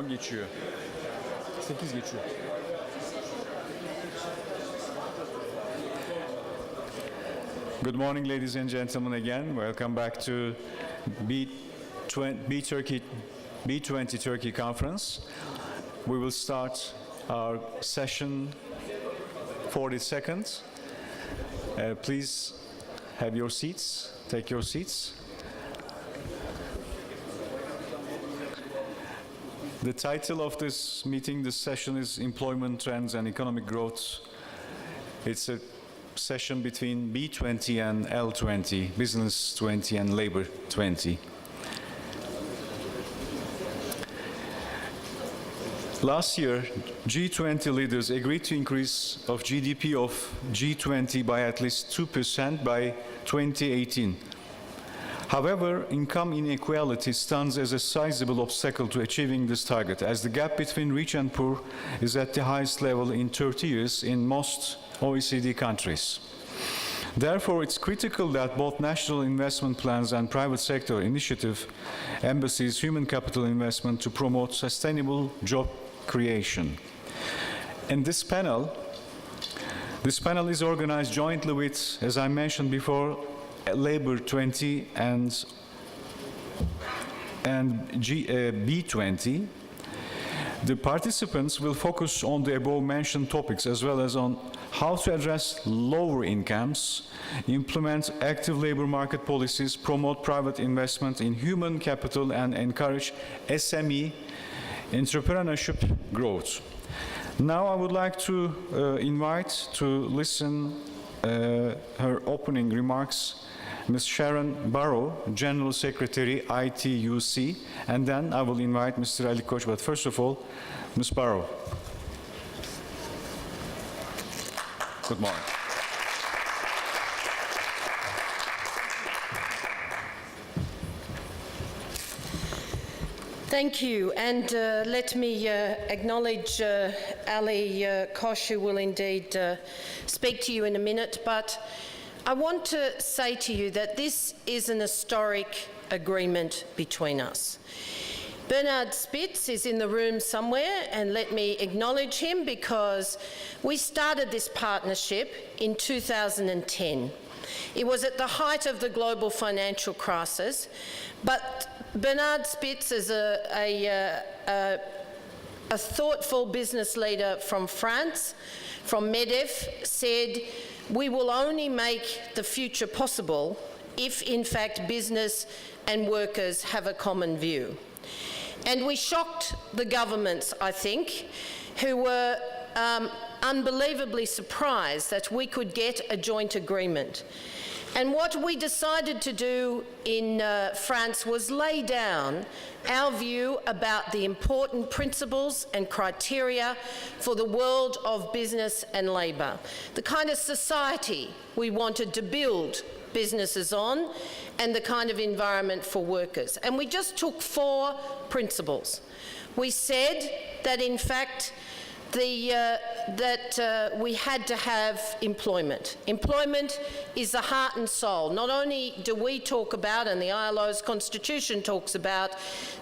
10 geçiyor. 8 geçiyor. Good morning, ladies and gentlemen, again. Welcome back to B20 Turkey Conference. We will start our session 40 seconds. Please have your seats. Take your seats. The title of this meeting, this session, is Employment Trends and Economic Growth. It's a session between B20 and L20, Business 20 and Labor 20. Last year, G20 leaders agreed to increase of GDP of G20 by at least 2% by 2018. However, income inequality stands as a sizable obstacle to achieving this target, as the gap between rich and poor is at the highest level in 30 years in most OECD countries. Therefore, it's critical that both national investment plans and private sector initiative emphasize human capital investment to promote sustainable job creation. And this panel is organized jointly with, as I mentioned before, Labor 20 and B20. The participants will focus on the above-mentioned topics as well as on how to address lower incomes, implement active labor market policies, promote private investment in human capital, and encourage SME entrepreneurship growth. Now I would like to invite to listen her opening remarks Ms. Sharon Barrow, General Secretary, ITUC, and then I will invite Mr. Ali Koç, but first of all, Ms. Barrow. Good morning. Thank you, and let me acknowledge Ali Koç, who will indeed speak to you in a minute, but I want to say to you that this is an historic agreement between us. Bernard Spitz is in the room somewhere, and let me acknowledge him because we started this partnership in 2010. It was at the height of the global financial crisis, but Bernard Spitz is a thoughtful business leader from France, from MEDEF, said, "We will only make the future possible if, in fact, business and workers have a common view." And we shocked the governments, I think, who were unbelievably surprised that we could get a joint agreement. And what we decided to do in France was lay down our view about the important principles and criteria for the world of business and labour, the kind of society we wanted to build businesses on, and the kind of environment for workers. And we just took 4 principles. We said that, in fact, we had to have employment. Employment is the heart and soul. Not only do we talk about, and the ILO's constitution talks about,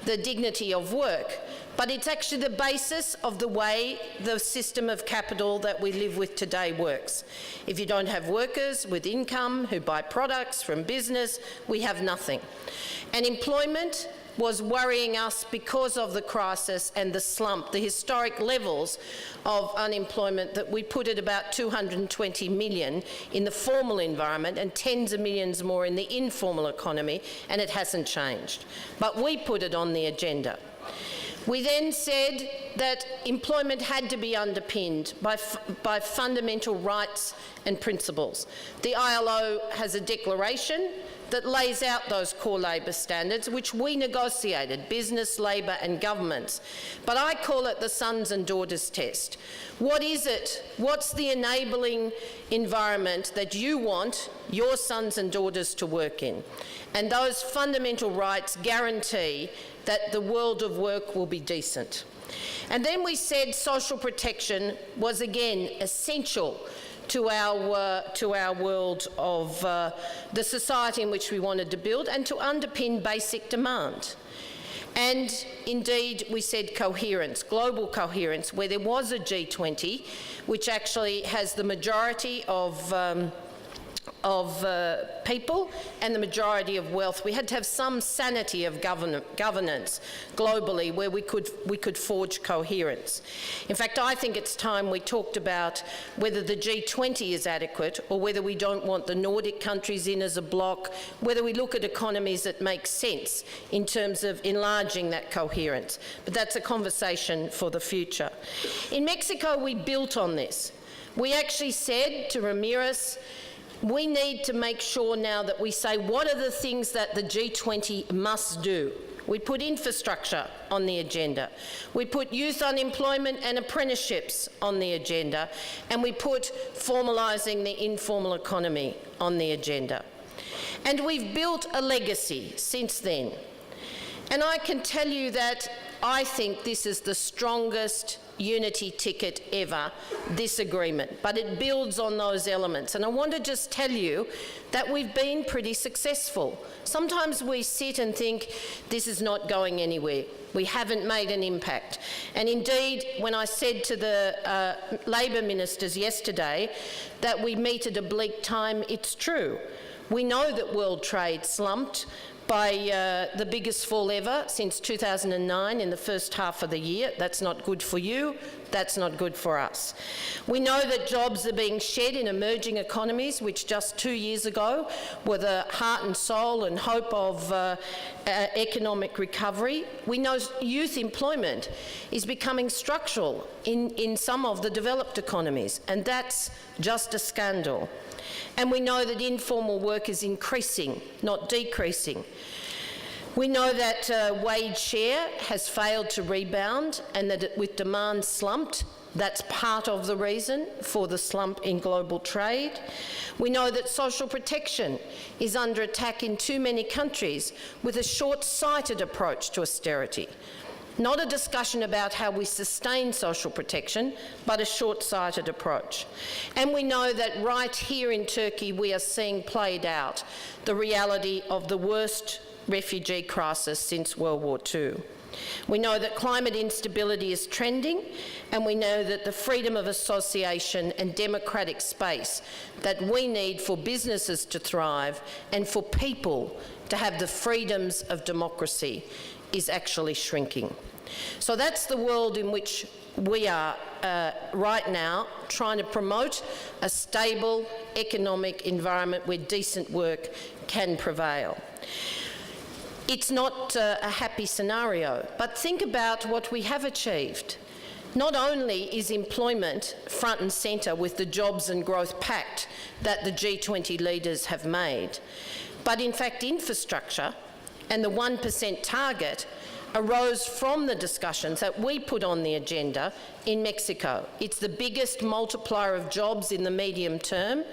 the dignity of work, but it's actually the basis of the way the system of capital that we live with today works. If you don't have workers with income who buy products from business, we have nothing. And employment was worrying us because of the crisis and the slump, the historic levels of unemployment that we put at about 220 million in the formal environment and tens of millions more in the informal economy, and it hasn't changed. But we put it on the agenda. We then said that employment had to be underpinned by fundamental rights and principles. The ILO has a declaration that lays out those core labour standards, which we negotiated, business, labour and governments. But I call it the sons and daughters test. What is it? What's the enabling environment that you want your sons and daughters to work in? And those fundamental rights guarantee that the world of work will be decent. And then we said social protection was again essential to our world of the society in which we wanted to build and to underpin basic demand. And indeed, we said coherence, global coherence, where there was a G20, which actually has the majority of people and the majority of wealth. We had to have some sanity of governance globally where we could forge coherence. In fact, I think it's time we talked about whether the G20 is adequate or whether we don't want the Nordic countries in as a bloc, whether we look at economies that make sense in terms of enlarging that coherence. But that's a conversation for the future. In Mexico, we built on this. We actually said to Ramirez, we need to make sure now that we say what are the things that the G20 must do. We put infrastructure on the agenda. We put youth unemployment and apprenticeships on the agenda. And we put formalising the informal economy on the agenda. And we've built a legacy since then. And I can tell you that I think this is the strongest unity ticket ever, this agreement, but it builds on those elements. And I want to just tell you that we've been pretty successful. Sometimes we sit and think this is not going anywhere. We haven't made an impact. And indeed, when I said to the Labor ministers yesterday that we meet at a bleak time, it's true. We know that world trade slumped by the biggest fall ever since 2009 in the first half of the year. That's not good for you. That's not good for us. We know that jobs are being shed in emerging economies, which just 2 years ago were the heart and soul and hope of economic recovery. We know youth employment is becoming structural in some of the developed economies, and that's just a scandal. And we know that informal work is increasing, not decreasing. We know that wage share has failed to rebound and that with demand slumped, that's part of the reason for the slump in global trade. We know that social protection is under attack in too many countries with a short-sighted approach to austerity. Not a discussion about how we sustain social protection, but a short-sighted approach. And we know that right here in Turkey we are seeing played out the reality of the worst refugee crisis since World War II. We know that climate instability is trending, and we know that the freedom of association and democratic space that we need for businesses to thrive and for people to have the freedoms of democracy is actually shrinking. So that's the world in which we are right now, trying to promote a stable economic environment where decent work can prevail. It's not a happy scenario, but think about what we have achieved. Not only is employment front and centre with the Jobs and Growth Pact that the G20 leaders have made, but in fact infrastructure and the 1% target arose from the discussions that we put on the agenda in Mexico. It's the biggest multiplier of jobs in the medium term,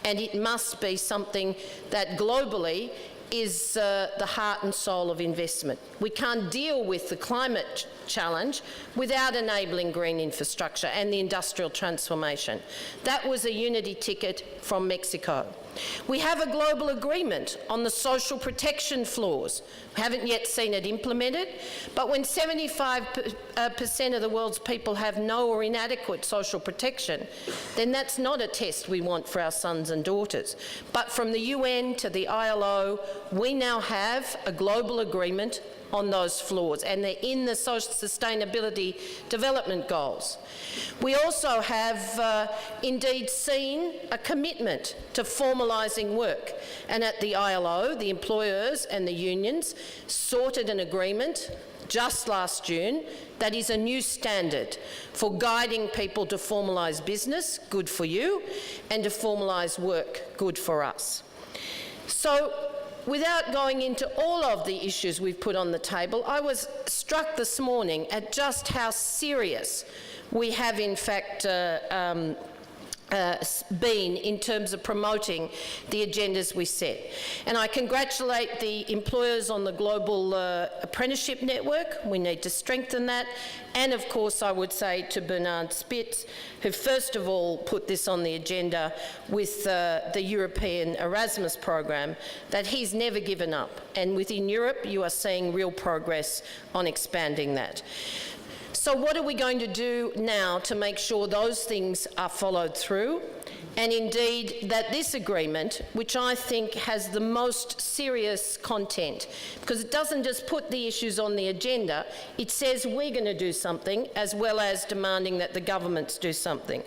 and it must be something that globally is the heart and soul of investment. We can't deal with the climate challenge without enabling green infrastructure and the industrial transformation. That was a unity ticket from Mexico. We have a global agreement on the social protection floors. We haven't yet seen it implemented, but when 75% of the world's people have no or inadequate social protection, then that's not a test we want for our sons and daughters. But from the UN to the ILO, we now have a global agreement on those floors, and they're in the social sustainability development goals. We also have indeed seen a commitment to formalising work, and at the ILO, the employers and the unions sorted an agreement just last June that is a new standard for guiding people to formalise business, good for you, and to formalise work, good for us. So, without going into all of the issues we've put on the table, I was struck this morning at just how serious we have in fact been in terms of promoting the agendas we set. And I congratulate the employers on the global apprenticeship network. We need to strengthen that. And of course, I would say to Bernard Spitz, who first of all put this on the agenda with the European Erasmus program, that he's never given up. And within Europe, you are seeing real progress on expanding that. So what are we going to do now to make sure those things are followed through? And indeed that this agreement, which I think has the most serious content, because it doesn't just put the issues on the agenda, it says we're going to do something as well as demanding that the governments do something.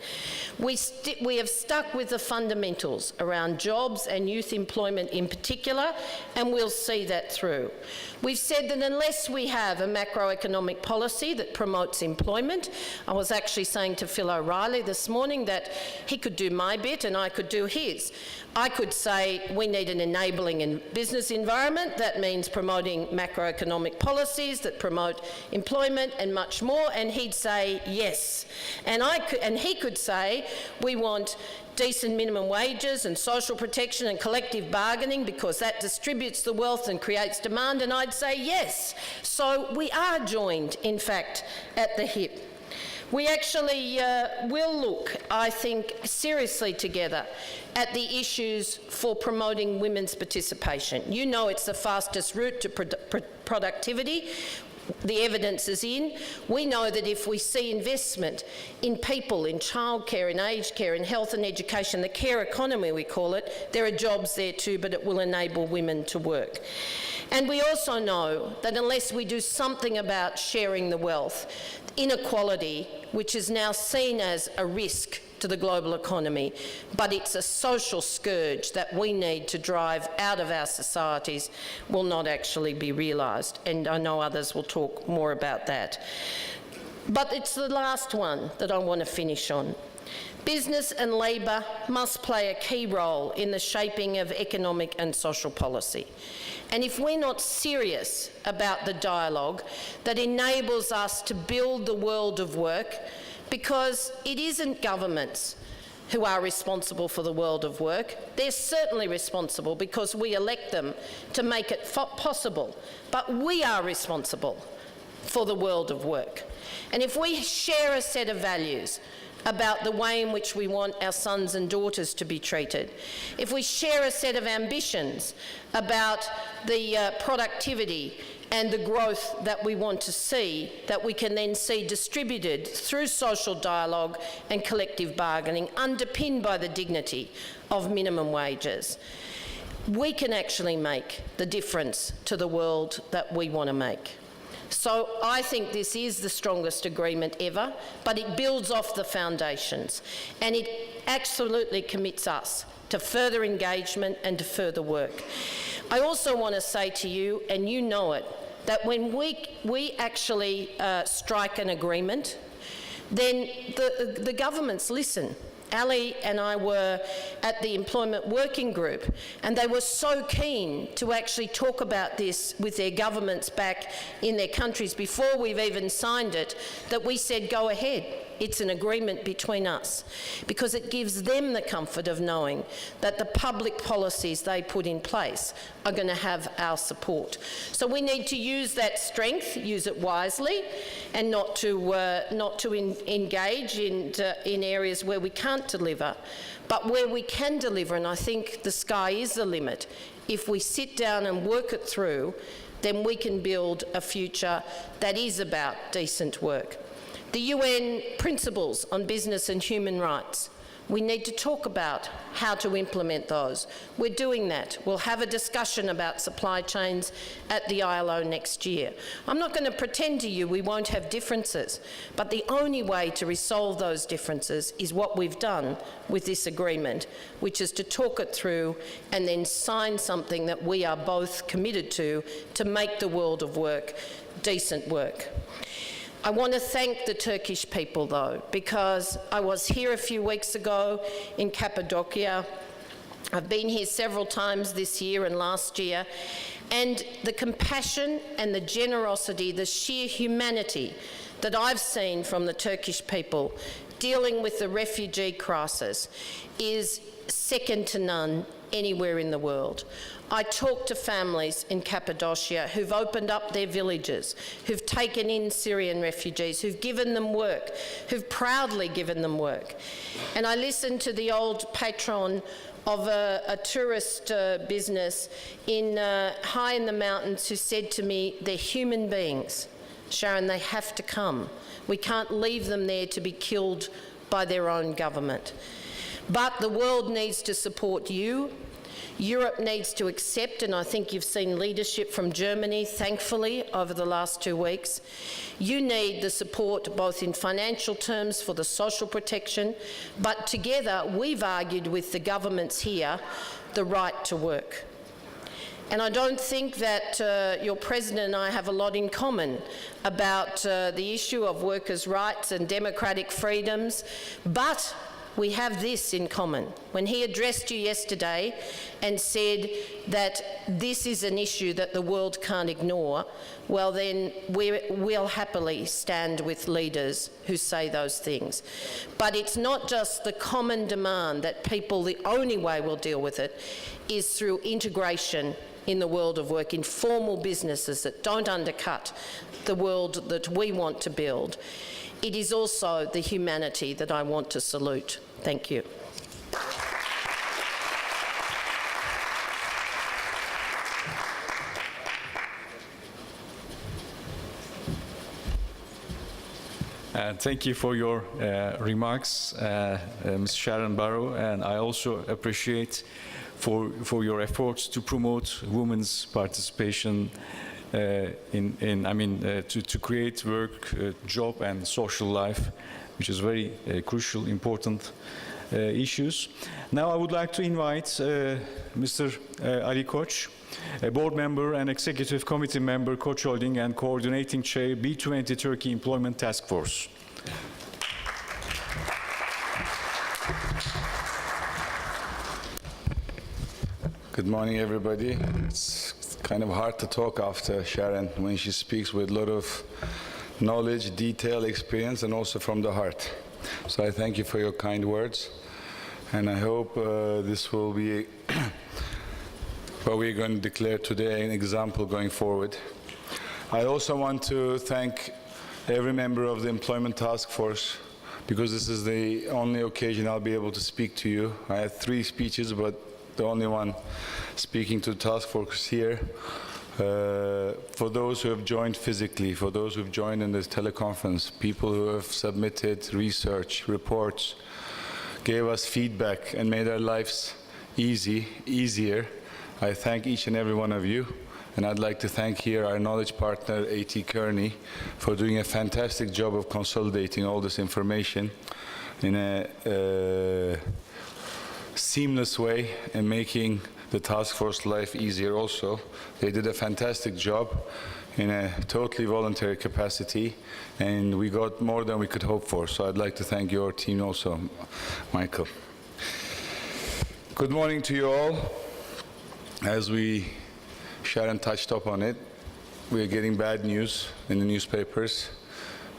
We have stuck with the fundamentals around jobs and youth employment in particular, and we'll see that through. We've said that unless we have a macroeconomic policy that promotes employment, I was actually saying to Phil O'Reilly this morning that he could do my bit and I could do his. I could say we need an enabling business environment. That means promoting macroeconomic policies that promote employment and much more, and he'd say yes. And he could say we want decent minimum wages and social protection and collective bargaining because that distributes the wealth and creates demand, and I'd say yes. So we are joined, in fact, at the hip. We actually will look, I think, seriously together at the issues for promoting women's participation. You know it's the fastest route to productivity. The evidence is in. We know that if we see investment in people, in childcare, in aged care, in health and education, the care economy we call it, there are jobs there too, but it will enable women to work. And we also know that unless we do something about sharing the wealth, inequality, which is now seen as a risk to the global economy, but it's a social scourge that we need to drive out of our societies, will not actually be realised. And I know others will talk more about that. But it's the last one that I want to finish on. Business and labour must play a key role in the shaping of economic and social policy. And if we're not serious about the dialogue that enables us to build the world of work, because it isn't governments who are responsible for the world of work. They're certainly responsible because we elect them to make it possible. But we are responsible for the world of work. And if we share a set of values about the way in which we want our sons and daughters to be treated, if we share a set of ambitions about the productivity and the growth that we want to see, that we can then see distributed through social dialogue and collective bargaining, underpinned by the dignity of minimum wages, we can actually make the difference to the world that we want to make. So I think this is the strongest agreement ever, but it builds off the foundations, and it absolutely commits us to further engagement and to further work. I also want to say to you, and you know it, that when we actually strike an agreement, then the governments listen. Ali and I were at the Employment Working Group, and they were so keen to actually talk about this with their governments back in their countries before we've even signed it, that we said, go ahead. It's an agreement between us, because it gives them the comfort of knowing that the public policies they put in place are going to have our support. So we need to use that strength, use it wisely, and not to engage in areas where we can't deliver, but where we can deliver. And I think the sky is the limit. If we sit down and work it through, then we can build a future that is about decent work. The UN principles on business and human rights, we need to talk about how to implement those. We're doing that. We'll have a discussion about supply chains at the ILO next year. I'm not going to pretend to you we won't have differences, but the only way to resolve those differences is what we've done with this agreement, which is to talk it through and then sign something that we are both committed to make the world of work decent work. I want to thank the Turkish people, though, because I was here a few weeks ago in Cappadocia. I've been here several times this year and last year, and the compassion and the generosity, the sheer humanity that I've seen from the Turkish people dealing with the refugee crisis is second to none anywhere in the world. I talk to families in Cappadocia who've opened up their villages, who've taken in Syrian refugees, who've given them work, who've proudly given them work. And I listen to the old patron of a tourist business high in the mountains who said to me, they're human beings. Sharon, they have to come. We can't leave them there to be killed by their own government. But the world needs to support you. Europe needs to accept, and I think you've seen leadership from Germany, thankfully, over the last 2 weeks. You need the support both in financial terms for the social protection, but together we've argued with the governments here the right to work. And I don't think that your President and I have a lot in common about the issue of workers' rights and democratic freedoms, but we have this in common. When he addressed you yesterday and said that this is an issue that the world can't ignore, well then we'll happily stand with leaders who say those things. But it's not just the common demand that people, the only way we'll deal with it is through integration in the world of work, in formal businesses that don't undercut the world that we want to build. It is also the humanity that I want to salute. Thank you. Thank you for your remarks, Ms. Sharon Barrow, and I also appreciate for your efforts to promote women's participation to create work, job and social life, which is very crucial, important issues. Now I would like to invite Mr. Ali Koç, a board member and executive committee member, co-holding and coordinating chair, B20 Turkey Employment Task Force. Good morning, everybody. It's kind of hard to talk after Sharon when she speaks with a lot of knowledge, detail, experience, and also from the heart. So I thank you for your kind words, and I hope this will be what we're going to declare today, an example going forward. I also want to thank every member of the Employment Task Force, because this is the only occasion I'll be able to speak to you. I had 3 speeches, but the only one speaking to the task force here. For those who have joined physically, for those who have joined in this teleconference, people who have submitted research, reports, gave us feedback and made our lives easier, I thank each and every one of you. And I'd like to thank here our knowledge partner, A.T. Kearney, for doing a fantastic job of consolidating all this information in a seamless way and making the task force life easier also. They did a fantastic job in a totally voluntary capacity, and we got more than we could hope for. So I'd like to thank your team also, Michael. Good morning to you all. As Sharon touched up on it, we're getting bad news in the newspapers,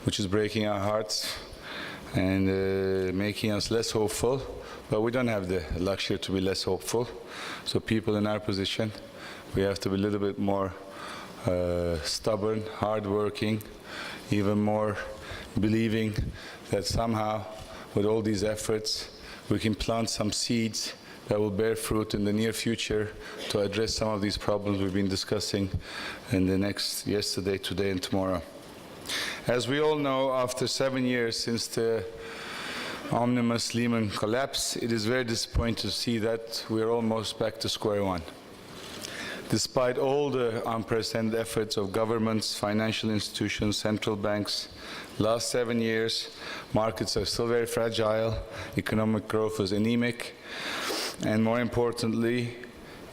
which is breaking our hearts and making us less hopeful. But we don't have the luxury to be less hopeful. So people in our position, we have to be a little bit more stubborn, hardworking, even more believing that somehow with all these efforts we can plant some seeds that will bear fruit in the near future to address some of these problems we've been discussing in the yesterday, today and tomorrow. As we all know, after 7 years since the omnibus Lehman collapse, it is very disappointing to see that we're almost back to square one. Despite all the unprecedented efforts of governments, financial institutions, central banks, last 7 years, markets are still very fragile, economic growth is anemic, and more importantly,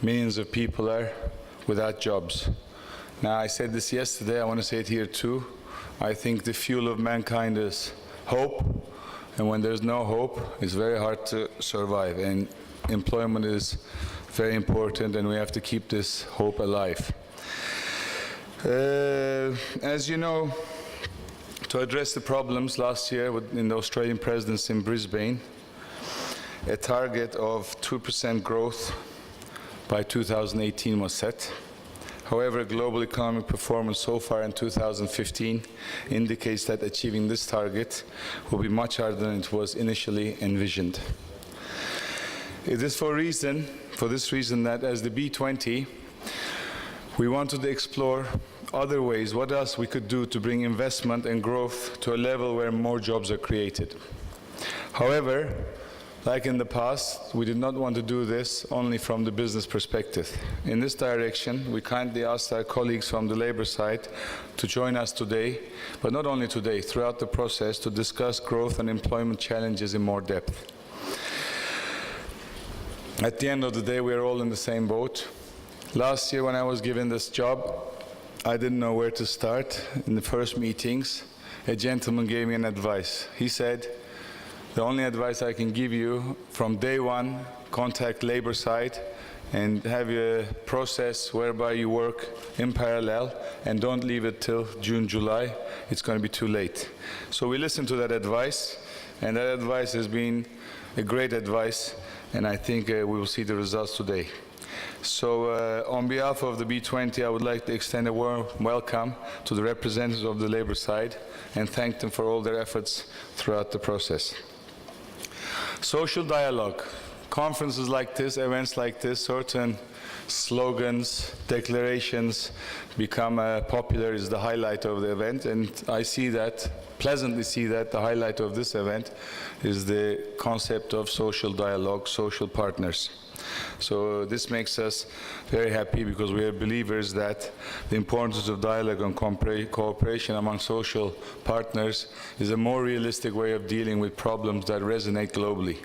millions of people are without jobs. Now, I said this yesterday, I want to say it here too. I think the fuel of mankind is hope. And when there's no hope, it's very hard to survive. And employment is very important, and we have to keep this hope alive. As you know, To address the problems last year in the Australian presidency in Brisbane, a target of 2% growth by 2018 was set. However, global economic performance so far in 2015 indicates that achieving this target will be much harder than it was initially envisioned. It is for this reason that as the B20, we wanted to explore other ways, what else we could do to bring investment and growth to a level where more jobs are created. However, like in the past, we did not want to do this only from the business perspective. In this direction, we kindly asked our colleagues from the labor side to join us today, but not only today, throughout the process, to discuss growth and employment challenges in more depth. At the end of the day, we are all in the same boat. Last year, when I was given this job, I didn't know where to start. In the first meetings, a gentleman gave me an advice. He said, the only advice I can give you, from day one, contact labor side and have a process whereby you work in parallel and don't leave it till June, July. It's going to be too late. So we listened to that advice, and that advice has been a great advice, and I think we will see the results today. So on behalf of the B20, I would like to extend a warm welcome to the representatives of the labor side and thank them for all their efforts throughout the process. Social dialogue. Conferences like this, events like this, certain slogans, declarations become popular, is the highlight of the event, and I see that, pleasantly see that the highlight of this event is the concept of social dialogue, social partners. So this makes us very happy because we are believers that the importance of dialogue and cooperation among social partners is a more realistic way of dealing with problems that resonate globally.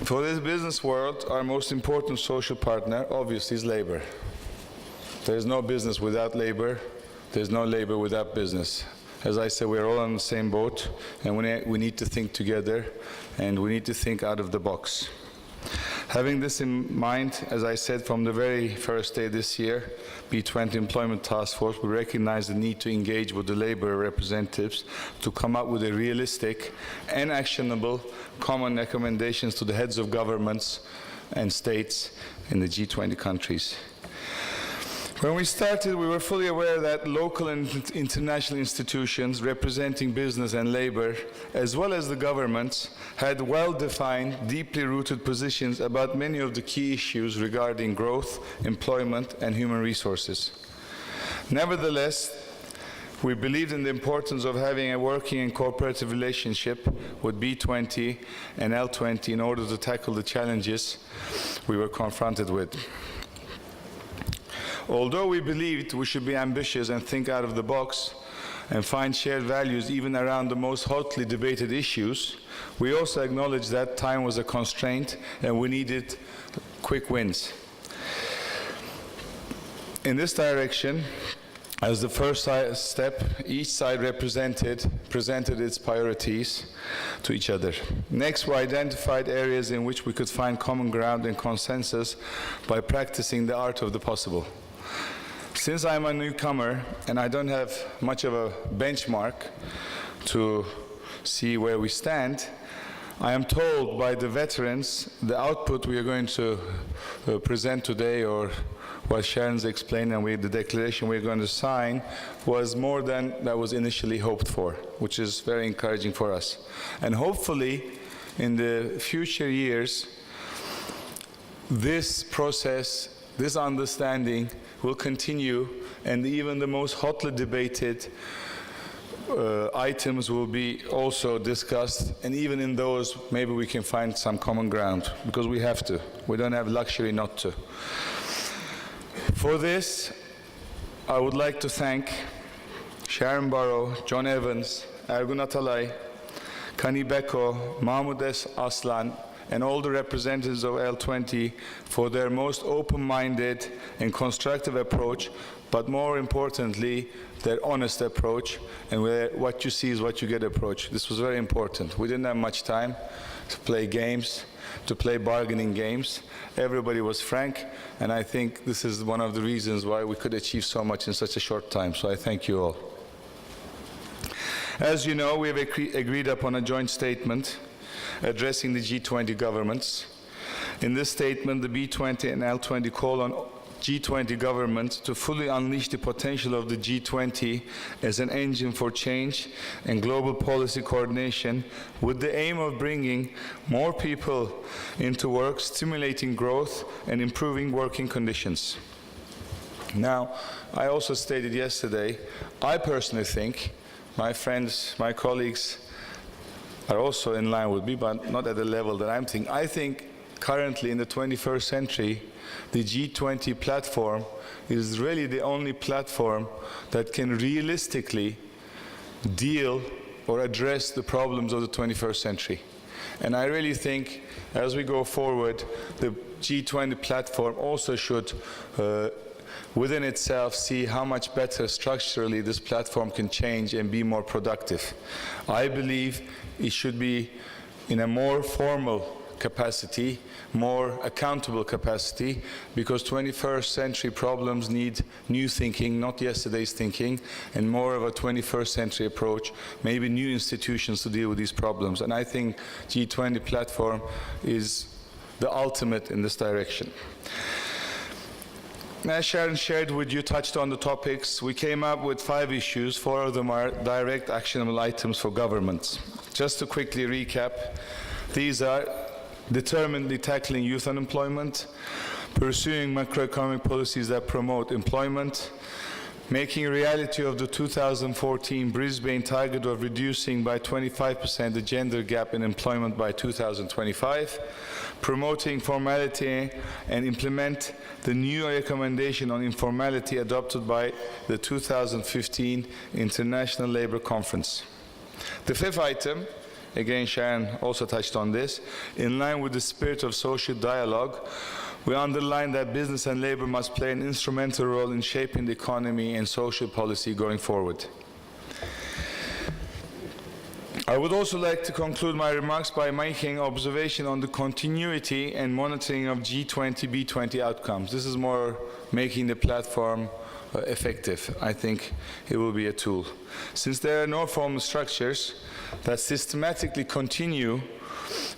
For this business world, our most important social partner obviously is labor. There is no business without labor. There's no labor without business. As I said, we're all on the same boat, and we need to think together, and we need to think out of the box. Having this in mind, as I said from the very first day this year, B20 Employment Task Force, we recognize the need to engage with the labor representatives to come up with a realistic and actionable common recommendations to the heads of governments and states in the G20 countries. When we started, we were fully aware that local and international institutions representing business and labor, as well as the governments, had well-defined, deeply rooted positions about many of the key issues regarding growth, employment, and human resources. Nevertheless, we believed in the importance of having a working and cooperative relationship with B20 and L20 in order to tackle the challenges we were confronted with. Although we believed we should be ambitious and think out of the box and find shared values even around the most hotly debated issues, we also acknowledged that time was a constraint and we needed quick wins. In this direction, as the first step, each side presented its priorities to each other. Next, we identified areas in which we could find common ground and consensus by practicing the art of the possible. Since I'm a newcomer and I don't have much of a benchmark to see where we stand, I am told by the veterans the output we are going to present today, or what Sharon's explained and the declaration we're going to sign, was more than that was initially hoped for, which is very encouraging for us. And hopefully in the future years, this process, this understanding will continue, and even the most hotly debated items will be also discussed, and even in those maybe we can find some common ground, because we have to. We don't have luxury not to. For this, I would like to thank Sharon Barrow, John Evans, Ergun Atalay, Kani Beko, Mahmoud S. Aslan, and all the representatives of L20 for their most open-minded and constructive approach but more importantly, their honest approach, and where what you see is what you get approach. This was very important. We didn't have much time to play games, to play bargaining games. Everybody was frank, and I think this is one of the reasons why we could achieve so much in such a short time, so I thank you all. As you know, we have agreed upon a joint statement addressing the G20 governments. In this statement, the B20 and L20 call on G20 governments to fully unleash the potential of the G20 as an engine for change and global policy coordination, with the aim of bringing more people into work, stimulating growth, and improving working conditions. Now, I also stated yesterday, I personally think, my friends, my colleagues are also in line with me, but not at the level that I'm thinking. I think currently in the 21st century, the G20 platform is really the only platform that can realistically deal or address the problems of the 21st century. And I really think as we go forward, the G20 platform also should within itself see how much better structurally this platform can change and be more productive. I believe it should be in a more formal capacity, more accountable capacity, because 21st century problems need new thinking, not yesterday's thinking, and more of a 21st century approach, maybe new institutions to deal with these problems. And I think G20 platform is the ultimate in this direction. As Sharon shared with you, touched on the topics, we came up with 5 issues. 4 of them are direct actionable items for governments. Just to quickly recap, these are determinedly tackling youth unemployment, pursuing macroeconomic policies that promote employment, making a reality of the 2014 Brisbane target of reducing by 25% the gender gap in employment by 2025, promoting formality and implement the new recommendation on informality adopted by the 2015 International Labour Conference. The 5th item, again Sharon also touched on this, in line with the spirit of social dialogue, we underline that business and labor must play an instrumental role in shaping the economy and social policy going forward. I would also like to conclude my remarks by making observation on the continuity and monitoring of G20, B20 outcomes. This is more making the platform effective. I think it will be a tool. Since there are no formal structures that systematically continue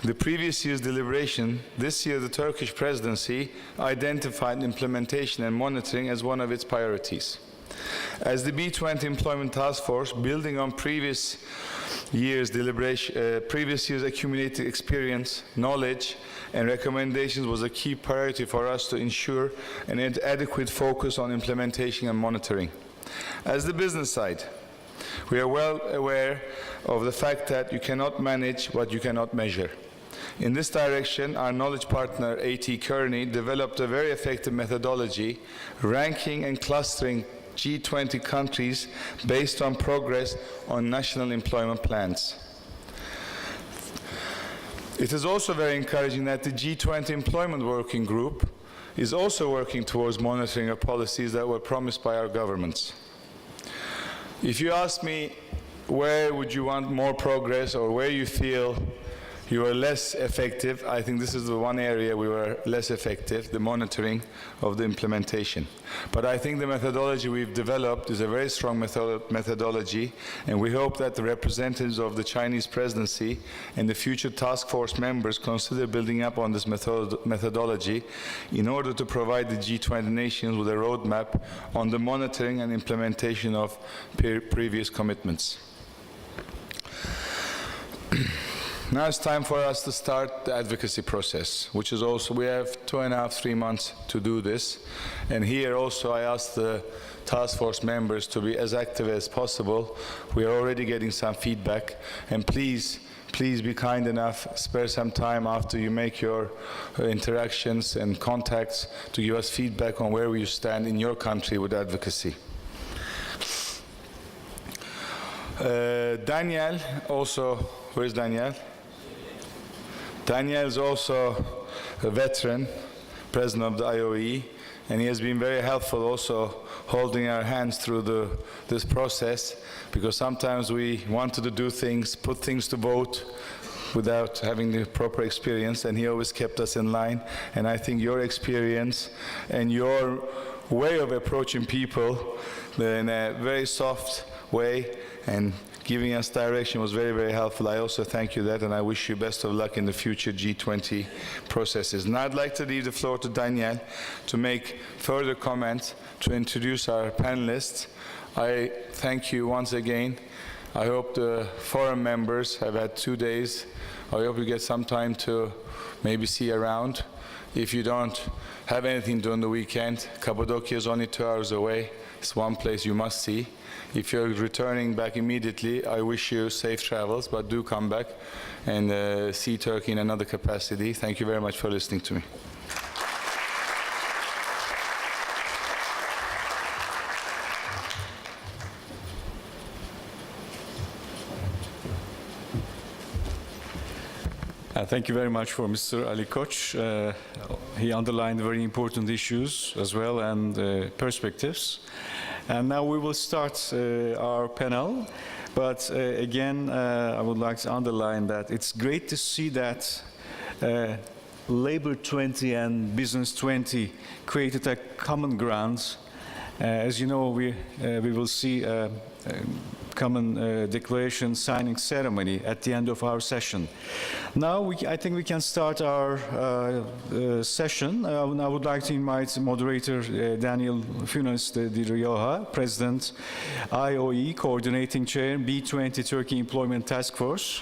the previous year's deliberation, this year the Turkish presidency identified implementation and monitoring as one of its priorities. As the B20 Employment Task Force, building on previous year's accumulated experience, knowledge, and recommendations was a key priority for us to ensure an adequate focus on implementation and monitoring. As the business side, we are well aware of the fact that you cannot manage what you cannot measure. In this direction, our knowledge partner, A.T. Kearney, developed a very effective methodology, ranking and clustering G20 countries based on progress on national employment plans. It is also very encouraging that the G20 Employment Working Group is also working towards monitoring of policies that were promised by our governments. If you ask me where would you want more progress or where you feel you are less effective, I think this is the one area we were less effective, the monitoring of the implementation. But I think the methodology we've developed is a very strong methodology, and we hope that the representatives of the Chinese presidency and the future task force members consider building up on this methodology in order to provide the G20 nations with a roadmap on the monitoring and implementation of previous commitments. Now it's time for us to start the advocacy process, which is also, we have 2.5, 3 months to do this. And here also I ask the task force members to be as active as possible. We are already getting some feedback, and please be kind enough, spare some time after you make your interactions and contacts to give us feedback on where you stand in your country with advocacy. Daniel also, where's Daniel? Daniel is also a veteran, president of the IOE, and he has been very helpful also holding our hands through this process, because sometimes we wanted to do things, put things to vote without having the proper experience, and he always kept us in line. And I think your experience and your way of approaching people in a very soft way and giving us direction was very, very helpful. I also thank you that, and I wish you best of luck in the future G20 processes. Now I'd like to leave the floor to Daniel to make further comments, to introduce our panelists. I thank you once again. I hope the forum members have had 2 days. I hope you get some time to maybe see around. If you don't have anything during the weekend, Cappadocia is only 2 hours away. It's one place you must see. If you're returning back immediately, I wish you safe travels, but do come back and see Turkey in another capacity. Thank you very much for listening to me. Thank you very much for Mr. Ali Koç. He underlined very important issues as well and perspectives. And now we will start our panel. But again, I would like to underline that it's great to see that Labor 20 and Business 20 created a common ground. As you know, we will see a common declaration signing ceremony at the end of our session. Now I think we can start our session. I would like to invite moderator Daniel Funes de Rioja, President, IOE, Coordinating Chair, B20 Turkey Employment Task Force.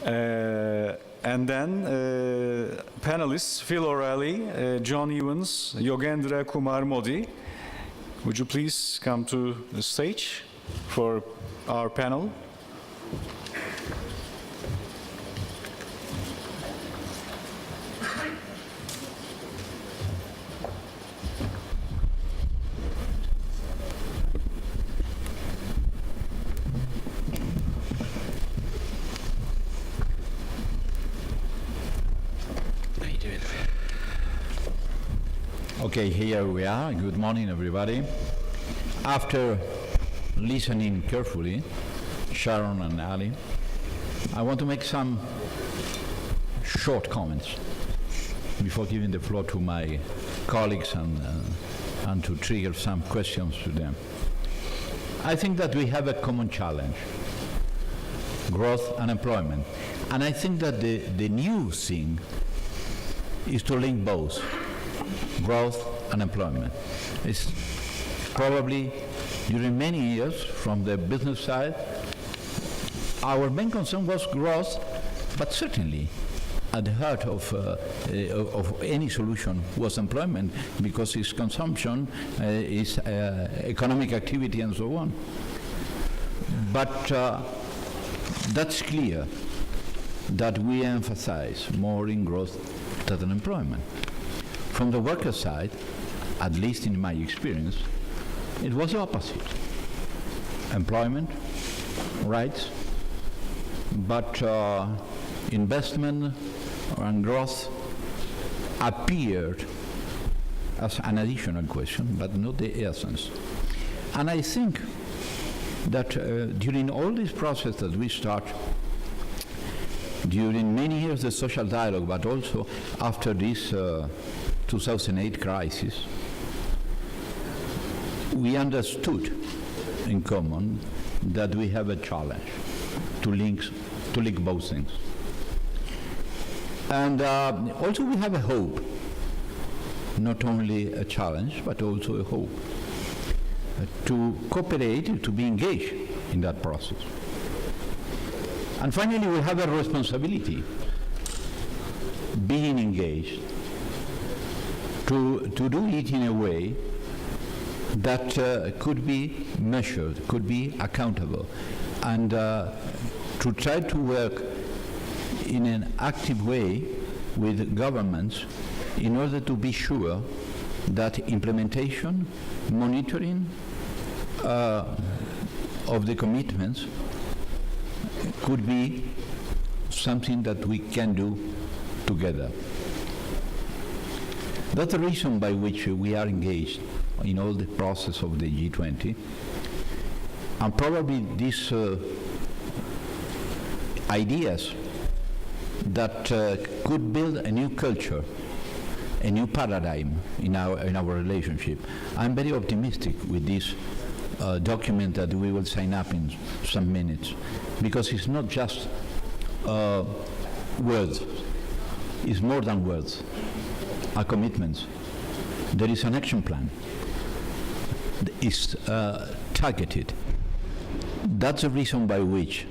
And then panelists, Phil O'Reilly, John Evans, Yogendra Kumar Modi. Would you please come to the stage for our panel? Okay, here we are. Good morning, everybody. After listening carefully, Sharon and Ali, I want to make some short comments before giving the floor to my colleagues and to trigger some questions to them. I think that we have a common challenge, growth and employment. And I think that the new thing is to link both, growth and employment. It's probably during many years from the business side, our main concern was growth, but certainly at the heart of any solution was employment, because it's consumption, is economic activity and so on. But that's clear that we emphasize more in growth than employment. From the worker side, at least in my experience, it was the opposite. Employment, rights, but investment and growth appeared as an additional question, but not the essence. And I think that during all this process that we start, during many years of social dialogue, but also after this 2008 crisis, we understood in common that we have a challenge to link both things. And also we have a hope, not only a challenge, but also a hope to cooperate, to be engaged in that process. And finally, we have a responsibility, being engaged, to do it in a way that could be measured, could be accountable, and to try to work in an active way with governments in order to be sure that implementation, monitoring of the commitments could be something that we can do together. That's the reason by which we are engaged in all the process of the G20. And probably these ideas that could build a new culture, a new paradigm in our relationship. I'm very optimistic with this document that we will sign up in some minutes, because it's not just words, it's more than words, are commitments. There is an action plan. It's targeted. That's the reason by which,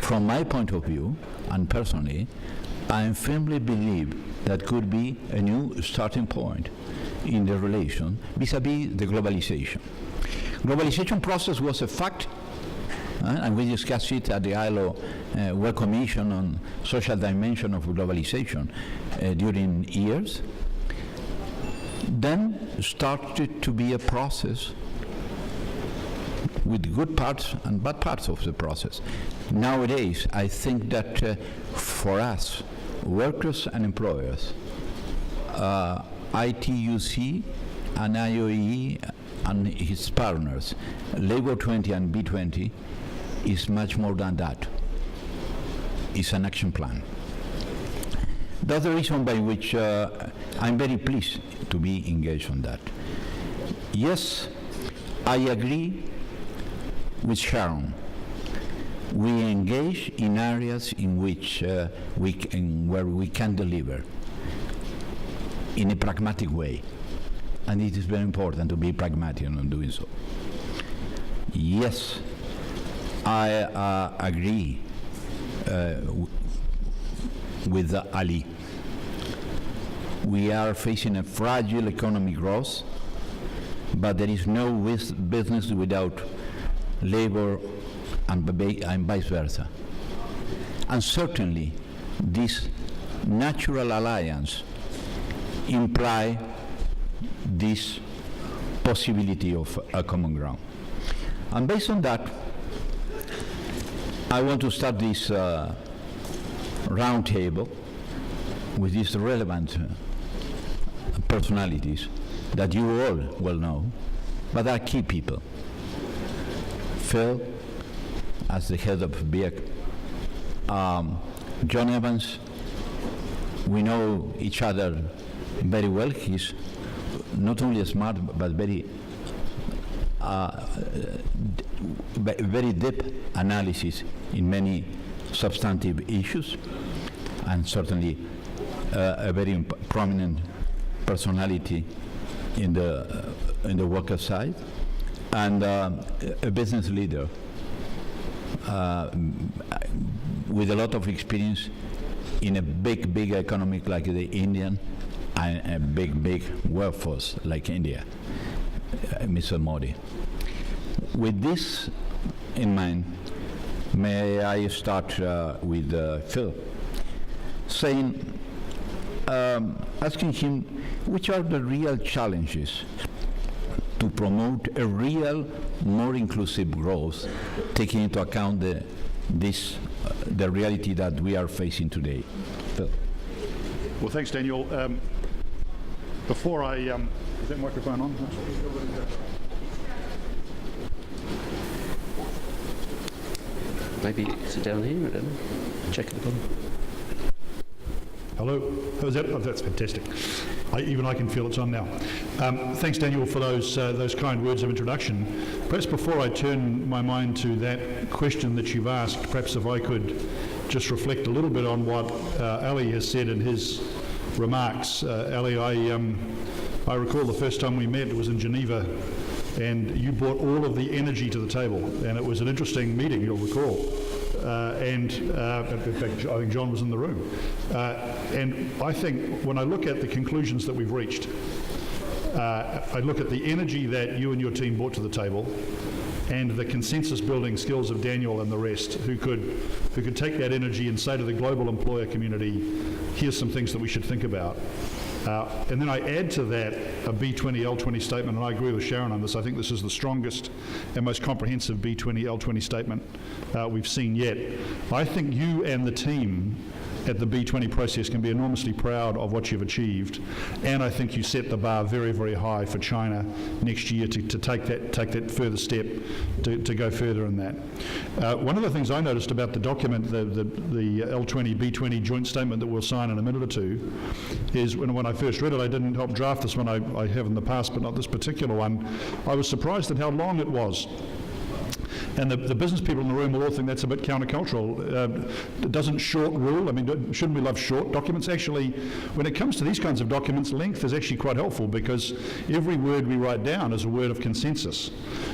from my point of view, and personally, I firmly believe that could be a new starting point in the relation vis-à-vis the globalization. Globalization process was a fact, and we discussed it at the ILO World Commission on social dimension of globalization during years. Then started to be a process with good parts and bad parts of the process. Nowadays, I think that for us, workers and employers, ITUC and IOE and his partners, Labor 20 and B20, is much more than that. It's an action plan. That's the reason by which I'm very pleased to be engaged on that. Yes, I agree with Sharon. We engage in areas in which where we can deliver in a pragmatic way, and it is very important to be pragmatic in doing so. Yes, I agree with Ali. We are facing a fragile economic growth, but there is no business without labor and vice versa. And certainly, this natural alliance imply this possibility of a common ground. And based on that, I want to start this roundtable with these relevant personalities that you all well know, but are key people. Phil, as the head of BIEC, John Evans, we know each other very well. He's not only smart, but very deep analysis in many substantive issues, and certainly a very prominent personality in the worker side, and a business leader with a lot of experience in a big economic like the Indian, and a big workforce like India, Mr. Modi. With this in mind, may I start with Phil, saying, asking him which are the real challenges to promote a real, more inclusive growth, taking into account the reality that we are facing today. Phil. Well, thanks, Daniel. Before I, is that microphone on? Maybe sit down here, I don't know. Check at the bottom. Hello. Oh, that's fantastic. Even I can feel it's on now. Thanks, Daniel, for those kind words of introduction. Perhaps before I turn my mind to that question that you've asked, perhaps if I could just reflect a little bit on what Ali has said in his remarks. Ali, I recall the first time we met, it was in Geneva, and you brought all of the energy to the table, and it was an interesting meeting, you'll recall. In fact, I think John was in the room. And I think when I look at the conclusions that we've reached, I look at the energy that you and your team brought to the table, and the consensus building skills of Daniel and the rest, who could take that energy and say to the global employer community, here's some things that we should think about. And then I add to that a B20 L20 statement, and I agree with Sharon on this. I think this is the strongest and most comprehensive B20 L20 statement we've seen yet. I think you and the team at the B20 process can be enormously proud of what you've achieved, and I think you set the bar very, very high for China next year to take that further step to go further in that. One of the things I noticed about the document, the L20 B20 joint statement that we'll sign in a minute or two, is when I first read it, I didn't help draft this one, I have in the past, but not this particular one. I was surprised at how long it was. And the business people in the room will all think that's a bit countercultural. Doesn't short rule? I mean, shouldn't we love short documents? Actually, when it comes to these kinds of documents, length is actually quite helpful because every word we write down is a word of consensus.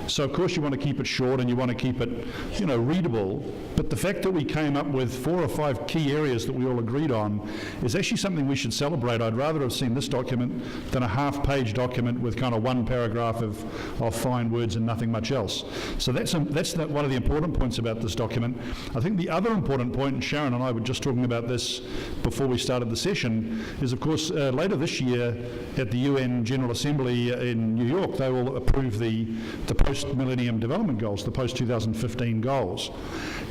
So, of course, you want to keep it short and you want to keep it, readable. But the fact that we came up with 4 or 5 key areas that we all agreed on is actually something we should celebrate. I'd rather have seen this document than a half-page document with kind of one paragraph of fine words and nothing much else. So that's one of the important points about this document. I think the other important point, and Sharon and I were just talking about this before we started the session, is of course later this year at the UN General Assembly in New York, they will approve the post-millennium development goals, the post-2015 goals.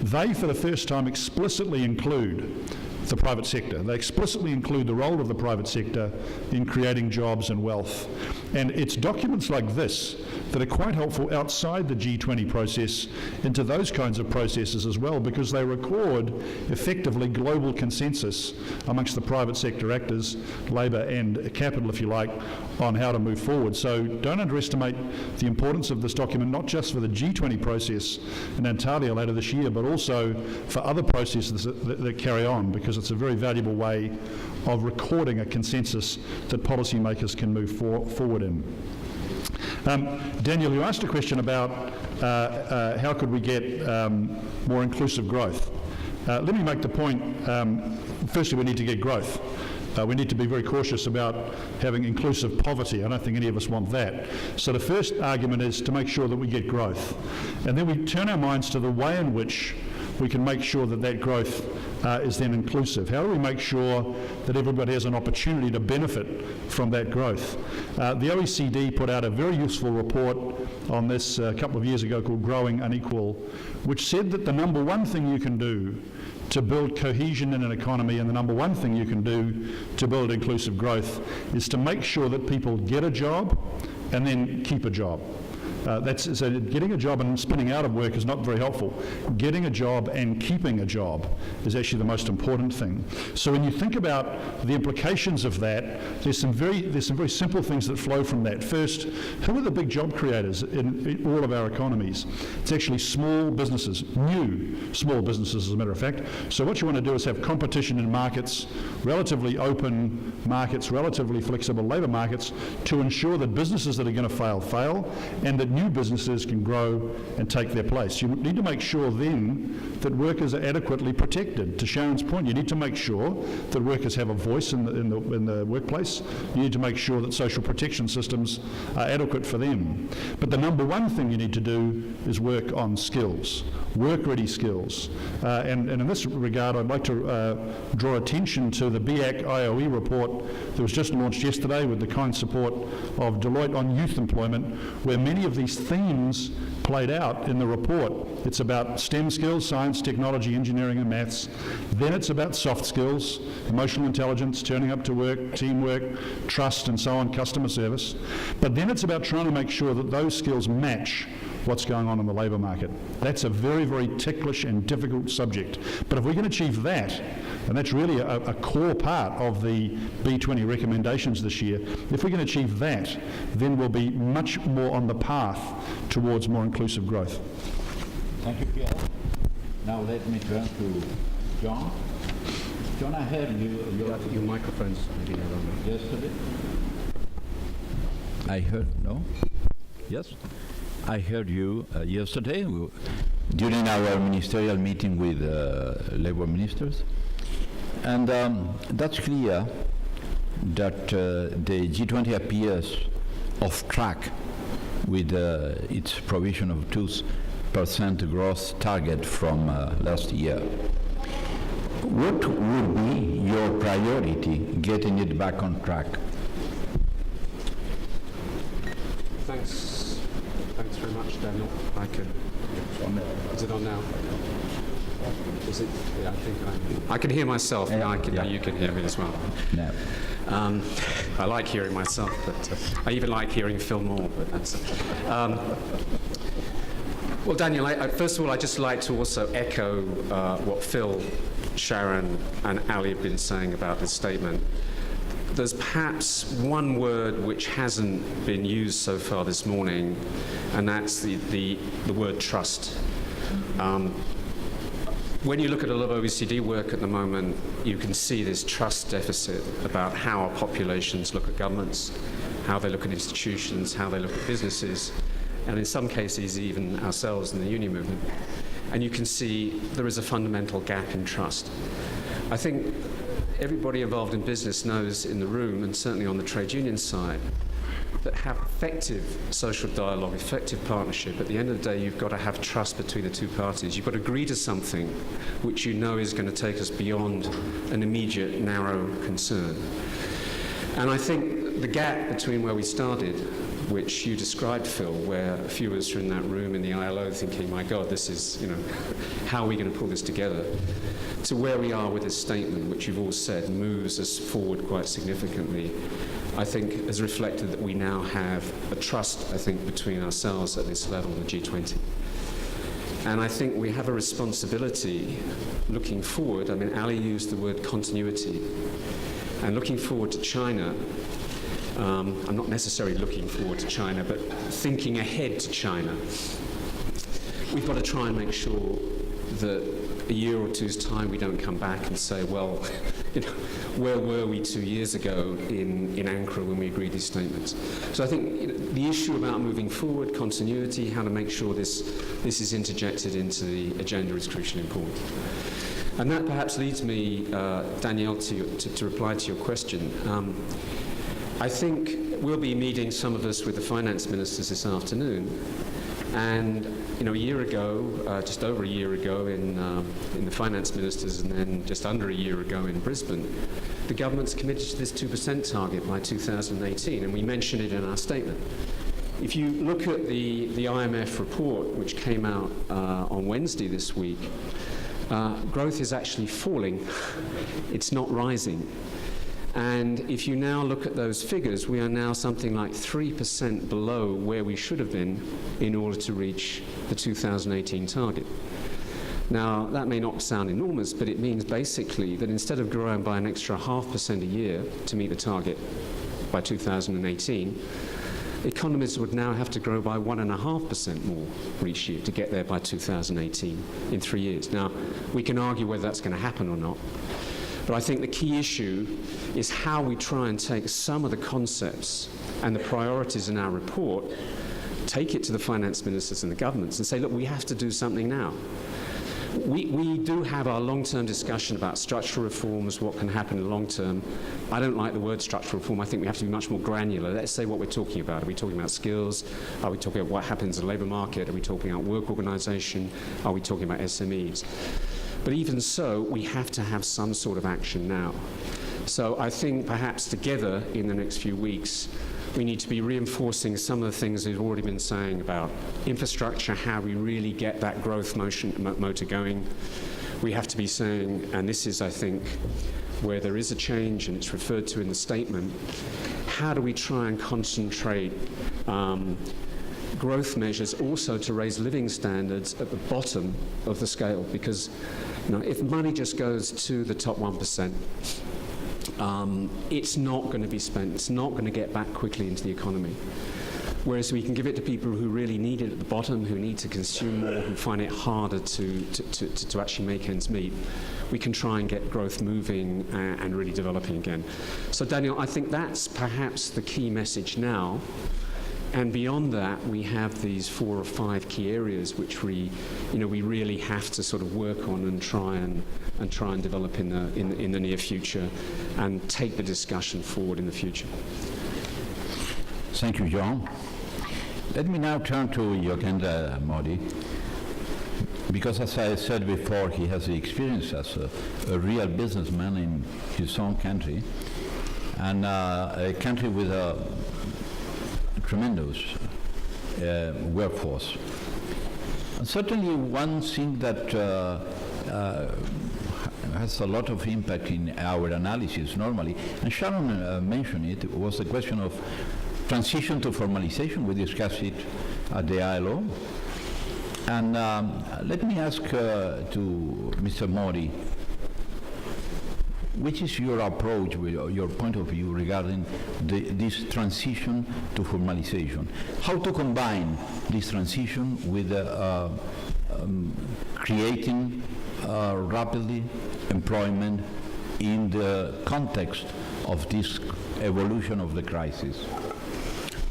They, for the first time, explicitly include the private sector. They explicitly include the role of the private sector in creating jobs and wealth. And it's documents like this that are quite helpful outside the G20 process into those kinds of processes as well, because they record effectively global consensus amongst the private sector actors, labour and capital, if you like, on how to move forward. So don't underestimate the importance of this document, not just for the G20 process in Antalya later this year, but also for other processes that carry on, because it's a very valuable way of recording a consensus that policymakers can move forward in. Daniel, you asked a question about how could we get more inclusive growth. Let me make the point, firstly we need to get growth. We need to be very cautious about having inclusive poverty. I don't think any of us want that. So the first argument is to make sure that we get growth. And then we turn our minds to the way in which we can make sure that that growth is then inclusive. How do we make sure that everybody has an opportunity to benefit from that growth? The OECD put out a very useful report on this a couple of years ago called Growing Unequal, which said that the number one thing you can do to build cohesion in an economy, and the number one thing you can do to build inclusive growth, is to make sure that people get a job and then keep a job. So getting a job and spinning out of work is not very helpful. Getting a job and keeping a job is actually the most important thing. So when you think about the implications of that, there's some very simple things that flow from that. First, who are the big job creators in all of our economies? It's actually small businesses, new small businesses, as a matter of fact. So what you want to do is have competition in markets, relatively open markets, relatively flexible labour markets, to ensure that businesses that are going to fail, and that new businesses can grow and take their place. You need to make sure then that workers are adequately protected. To Sharon's point, you need to make sure that workers have a voice in the workplace. You need to make sure that social protection systems are adequate for them. But the number one thing you need to do is work on skills, work-ready skills. And in this regard, I'd like to draw attention to the BIAC IOE report that was just launched yesterday with the kind support of Deloitte on youth employment, where many of these themes played out in the report. It's about STEM skills, science, technology, engineering and maths. Then it's about soft skills, emotional intelligence, turning up to work, teamwork, trust and so on, customer service. But then it's about trying to make sure that those skills match what's going on in the labour market. That's a very, very ticklish and difficult subject. But if we can achieve that, and that's really a core part of the B20 recommendations this year, if we can achieve that, then we'll be much more on the path towards more inclusive growth. Thank you, Pierre. Now let me turn to John. John, I heard Your microphone's maybe not on. yesterday. I heard, no? Yes? I heard you yesterday during our ministerial meeting with labor ministers. And that's clear that the G20 appears off track with its provision of 2% growth target from last year. What would be your priority getting it back on track? Thanks very much, Daniel. Is it on now? Is it? Yeah, I think I can hear myself. Now you can hear me as well. No. I like hearing myself, but I even like hearing Phil more. But that's. Well, Daniel, first of all, I'd just like to also echo what Phil, Sharon, and Ali have been saying about this statement. There's perhaps one word which hasn't been used so far this morning, and that's the word trust. When you look at a lot of OECD work at the moment, you can see this trust deficit about how our populations look at governments, how they look at institutions, how they look at businesses, and in some cases even ourselves in the union movement. And you can see there is a fundamental gap in trust. I think everybody involved in business knows in the room, and certainly on the trade union side, that have effective social dialogue, effective partnership, at the end of the day, you've got to have trust between the two parties. You've got to agree to something which you know is going to take us beyond an immediate, narrow concern. And I think the gap between where we started, which you described, Phil, where a few of us are in that room in the ILO thinking, my God, this is, how are we going to pull this together? To where we are with this statement, which you've all said moves us forward quite significantly, I think has reflected that we now have a trust, I think, between ourselves at this level, the G20. And I think we have a responsibility looking forward. I mean, Ali used the word continuity. And looking forward to China, I'm not necessarily looking forward to China, but thinking ahead to China. We've got to try and make sure that a year or two's time we don't come back and say, well, where were we 2 years ago in Ankara when we agreed these statements? So I think the issue about moving forward, continuity, how to make sure this is interjected into the agenda is crucially important. And that perhaps leads me, Danielle, to reply to your question. I think we'll be meeting, some of us, with the finance ministers this afternoon. And a year ago, just over a year ago in the finance ministers, and then just under a year ago in Brisbane, the government's committed to this 2% target by 2018, and we mentioned it in our statement. If you look at the IMF report, which came out on Wednesday this week, growth is actually falling. It's not rising. And if you now look at those figures, we are now something like 3% below where we should have been in order to reach the 2018 target. Now, that may not sound enormous, but it means basically that instead of growing by an extra 0.5% a year to meet the target by 2018, economies would now have to grow by 1.5% more each year to get there by 2018 in 3 years. Now, we can argue whether that's going to happen or not. But I think the key issue is how we try and take some of the concepts and the priorities in our report, take it to the finance ministers and the governments and say, look, we have to do something now. We do have our long-term discussion about structural reforms, what can happen in the long term. I don't like the word structural reform. I think we have to be much more granular. Let's say what we're talking about. Are we talking about skills? Are we talking about what happens in the labour market? Are we talking about work organisation? Are we talking about SMEs? But even so, we have to have some sort of action now. So I think perhaps together in the next few weeks, we need to be reinforcing some of the things we've already been saying about infrastructure, how we really get that growth motor going. We have to be saying, and this is, I think, where there is a change, and it's referred to in the statement, how do we try and concentrate growth measures also to raise living standards at the bottom of the scale? Because if money just goes to the top 1%, it's not going to be spent. It's not going to get back quickly into the economy. Whereas we can give it to people who really need it at the bottom, who need to consume more, who find it harder to actually make ends meet. We can try and get growth moving and really developing again. So, Daniel, I think that's perhaps the key message now. And beyond that, we have these 4 or 5 key areas which we really have to sort of work on and try and develop in the near future, and take the discussion forward in the future. Thank you, John. Let me now turn to Yogendra Modi, because as I said before, he has the experience as a real businessman in his own country, and a country with a tremendous workforce. And certainly one thing that has a lot of impact in our analysis normally. And Sharon mentioned it was the question of transition to formalization. We discussed it at the ILO. And let me ask to Mr. Mori, which is your approach, your point of view regarding this transition to formalization? How to combine this transition with creating rapidly employment in the context of this evolution of the crisis?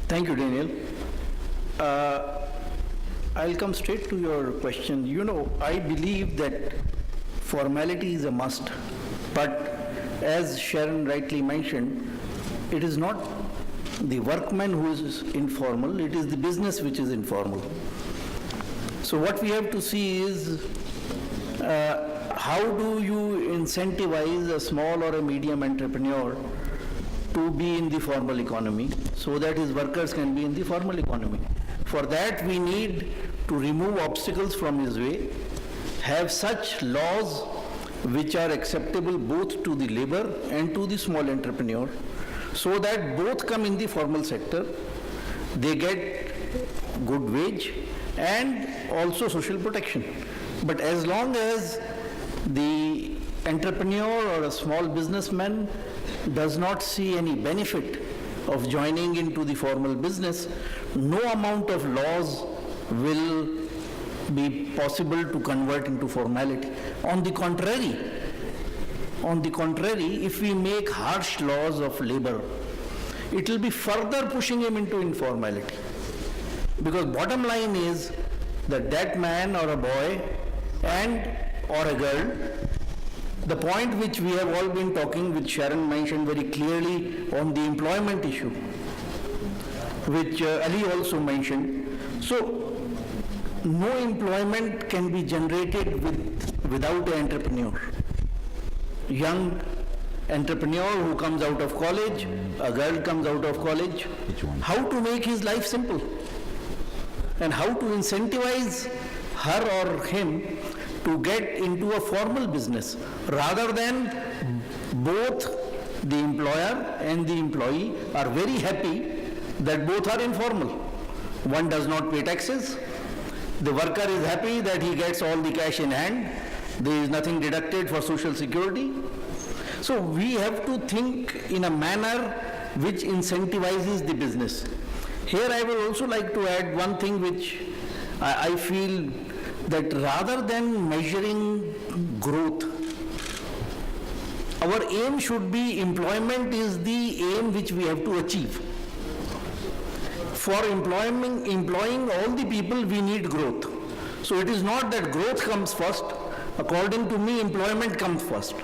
Thank you, Daniel. I'll come straight to your question. You know, I believe that formality is a must, but as Sharon rightly mentioned, it is not the workman who is informal, it is the business which is informal. So what we have to see is how do you incentivize a small or a medium entrepreneur to be in the formal economy so that his workers can be in the formal economy. For that we need to remove obstacles from his way, have such laws which are acceptable both to the labor and to the small entrepreneur, so that both come in the formal sector, they get good wage and also social protection. But as long as the entrepreneur or a small businessman does not see any benefit of joining into the formal business, no amount of laws will be possible to convert into formality. On the contrary, if we make harsh laws of labor, it will be further pushing him into informality. Because bottom line is that that man or a boy or a girl, the point which we have all been talking, which Sharon mentioned very clearly on the employment issue, which Ali also mentioned. So no employment can be generated without an entrepreneur. Young entrepreneur who comes out of college, a girl comes out of college, how to make his life simple and how to incentivize her or him to get into a formal business rather than both the employer and the employee are very happy that both are informal. One does not pay taxes. The worker is happy that he gets all the cash in hand. There is nothing deducted for social security. So we have to think in a manner which incentivizes the business. Here I would also like to add one thing which I feel that rather than measuring growth, our aim should be employment is the aim which we have to achieve. For employing all the people, we need growth. So it is not that growth comes first. According to me, employment comes first.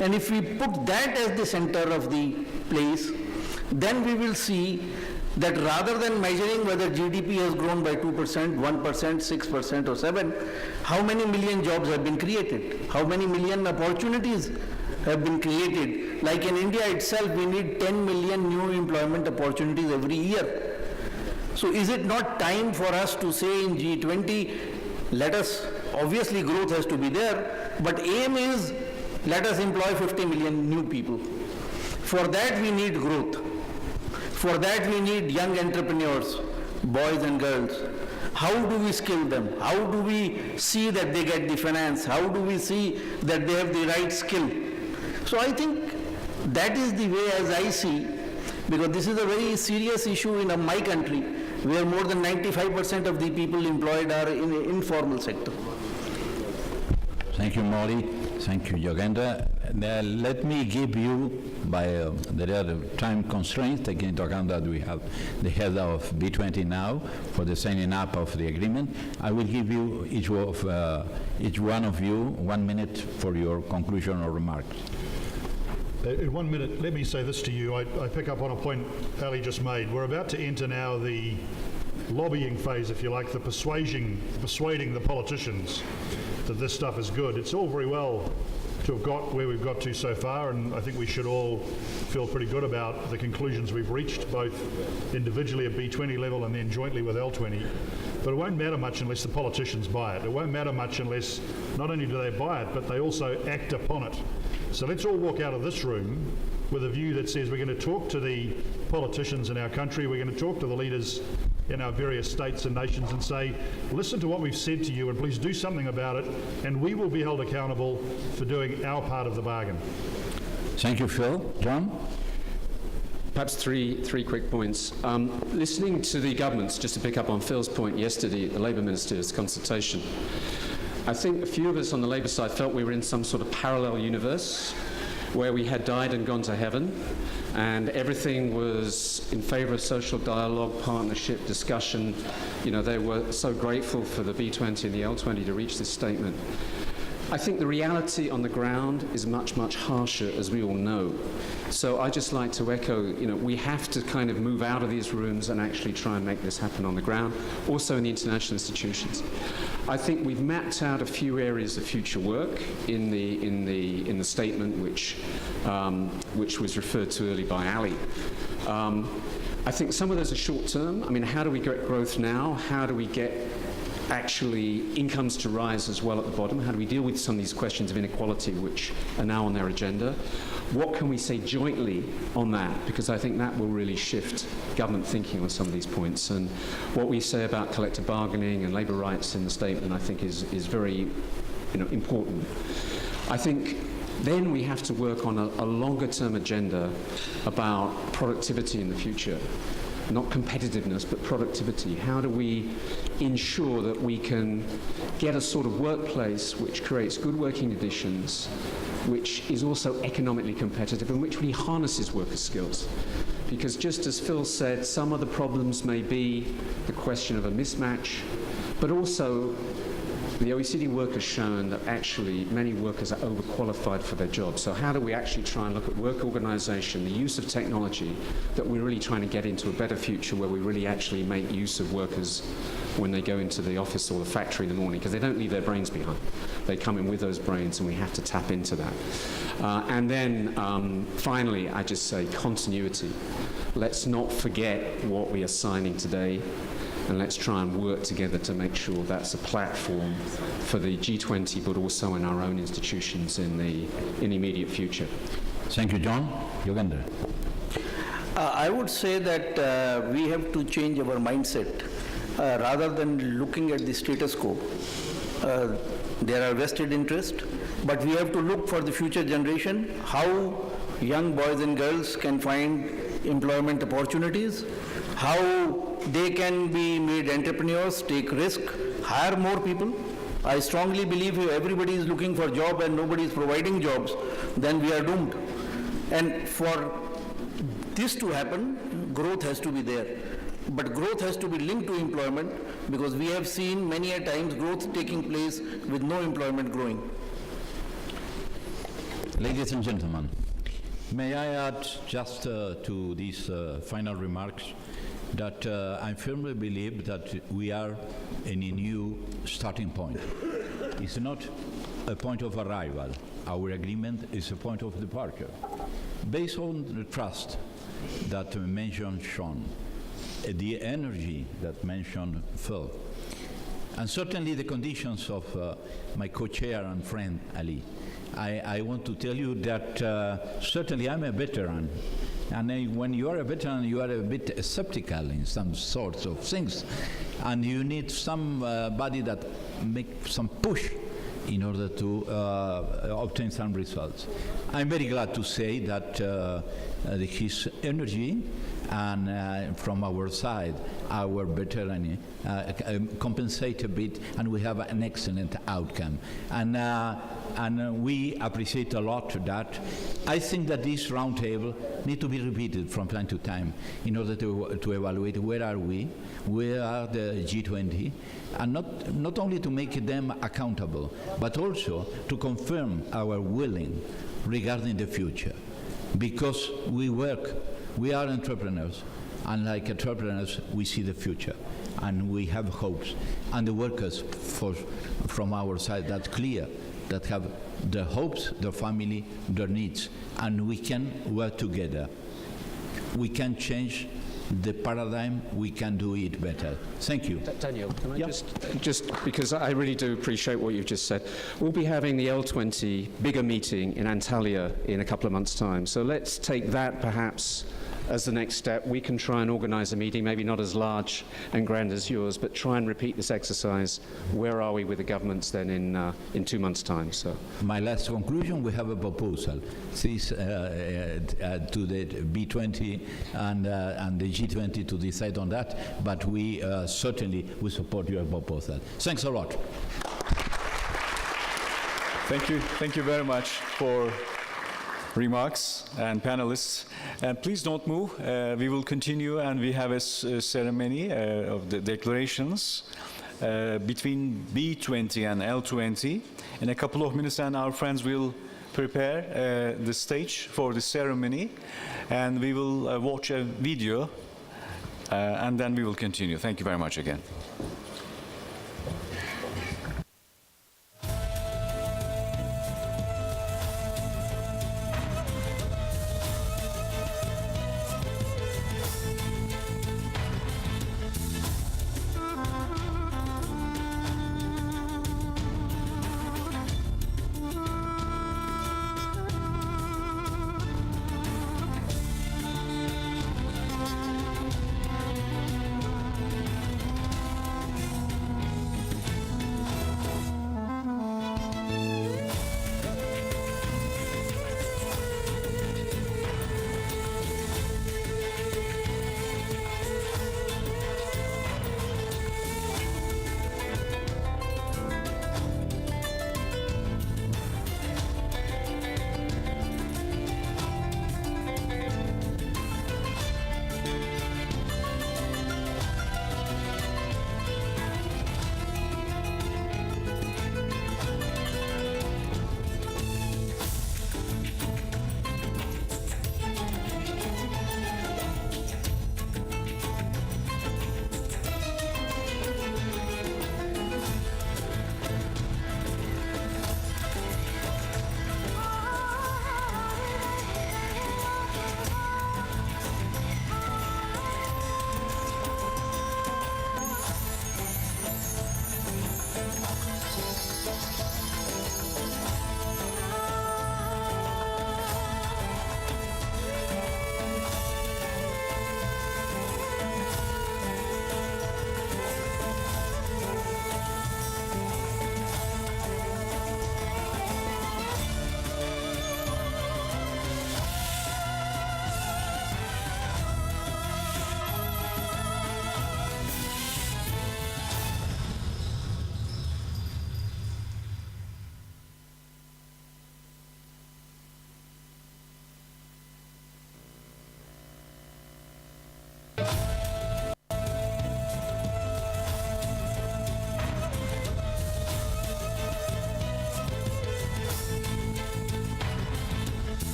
And if we put that as the center of the place, then we will see that rather than measuring whether GDP has grown by 2%, 1%, 6% or 7%, how many million jobs have been created? How many million opportunities have been created? Like in India itself, we need 10 million new employment opportunities every year. So is it not time for us to say in G20, let us, obviously growth has to be there, but aim is let us employ 50 million new people. For that we need growth. For that we need young entrepreneurs, boys and girls. How do we skill them? How do we see that they get the finance? How do we see that they have the right skill? So I think that is the way as I see, because this is a very serious issue in my country, where more than 95% of the people employed are in the informal sector. Thank you, Mori. Thank you, Yogenda. Let me give you, there are time constraints, taking into account that we have the head of B20 now for the signing up of the agreement. I will give you, each one of you, 1 minute for your conclusion or remarks. In 1 minute, let me say this to you. I pick up on a point Ali just made. We're about to enter now the lobbying phase, if you like, the persuading the politicians that this stuff is good. It's all very well to have got where we've got to so far, and I think we should all feel pretty good about the conclusions we've reached, both individually at B20 level and then jointly with L20. But it won't matter much unless the politicians buy it. It won't matter much unless not only do they buy it, but they also act upon it. So let's all walk out of this room with a view that says we're going to talk to the politicians in our country, we're going to talk to the leaders in our various states and nations and say, listen to what we've said to you and please do something about it, and we will be held accountable for doing our part of the bargain. Thank you, Phil. John? Perhaps three quick points. Listening to the governments, just to pick up on Phil's point yesterday at the Labour Minister's consultation, I think a few of us on the Labour side felt we were in some sort of parallel universe where we had died and gone to heaven and everything was in favour of social dialogue, partnership, discussion. You know, they were so grateful for the B20 and the L20 to reach this statement. I think the reality on the ground is much, much harsher, as we all know. So I just like to echo, you know, we have to kind of move out of these rooms and actually try and make this happen on the ground, also in the international institutions. I think we've mapped out a few areas of future work in the statement, which was referred to earlier by Ali. I think some of those are short term. I mean, how do we get growth now? How do we get actually incomes to rise as well at the bottom? How do we deal with some of these questions of inequality which are now on their agenda? What can we say jointly on that? Because I think that will really shift government thinking on some of these points. And what we say about collective bargaining and labour rights in the statement, I think is very, you know, important. I think then we have to work on a longer term agenda about productivity in the future. Not competitiveness, but productivity. How do we ensure that we can get a sort of workplace which creates good working conditions, which is also economically competitive and which really harnesses workers' skills? Because just as Phil said, some of the problems may be the question of a mismatch, but also the OECD work has shown that actually many workers are overqualified for their jobs. So how do we actually try and look at work organisation, the use of technology, that we're really trying to get into a better future where we really actually make use of workers when they go into the office or the factory in the morning, because they don't leave their brains behind. They come in with those brains and we have to tap into that. And then finally, I just say continuity. Let's not forget what we are signing today, and let's try and work together to make sure that's a platform for the G20, but also in our own institutions in the immediate future. Thank you, John. Yogender. I would say that we have to change our mindset. Rather than looking at the status quo, there are vested interests, but we have to look for the future generation, how young boys and girls can find employment opportunities, how they can be made entrepreneurs, take risk, hire more people. I strongly believe if everybody is looking for a job and nobody is providing jobs, then we are doomed. And for this to happen, growth has to be there. But growth has to be linked to employment, because we have seen many a times growth taking place with no employment growing. Ladies and gentlemen, may I add just to these final remarks that I firmly believe that we are in a new starting point. It's not a point of arrival. Our agreement is a point of departure. Based on the trust that mentioned Sean, the energy that mentioned Phil, and certainly the conditions of my co-chair and friend Ali, I want to tell you that certainly I'm a veteran. And when you are a veteran, you are a bit skeptical in some sorts of things. And you need somebody that makes some push in order to obtain some results. I'm very glad to say that his energy and from our side, our veteran compensate a bit, and we have an excellent outcome. And we appreciate a lot that. I think that this roundtable need to be repeated from time to time in order to evaluate where are we are the G20, and not only to make them accountable, but also to confirm our willing regarding the future. Because we are entrepreneurs, and like entrepreneurs, we see the future, and we have hopes. And the workers from our side, that's clear, that have their hopes, their family, their needs, and we can work together. We can change the paradigm, we can do it better. Thank you. Daniel, can I just because I really do appreciate what you've just said. We'll be having the L20 bigger meeting in Antalya in a couple of months' time. So let's take that perhaps as the next step. We can try and organize a meeting, maybe not as large and grand as yours, but try and repeat this exercise. Where are we with the governments then in 2 months' time? So My last conclusion, we have a proposal this, to the B20 and the G20 to decide on that, but we certainly will support your proposal. Thanks a lot. Thank you very much for remarks and panelists. And please don't move. We will continue, and we have a ceremony of the declarations between B20 and L20 in a couple of minutes, and our friends will prepare the stage for the ceremony, and we will watch a video, and then we will continue. Thank you very much again.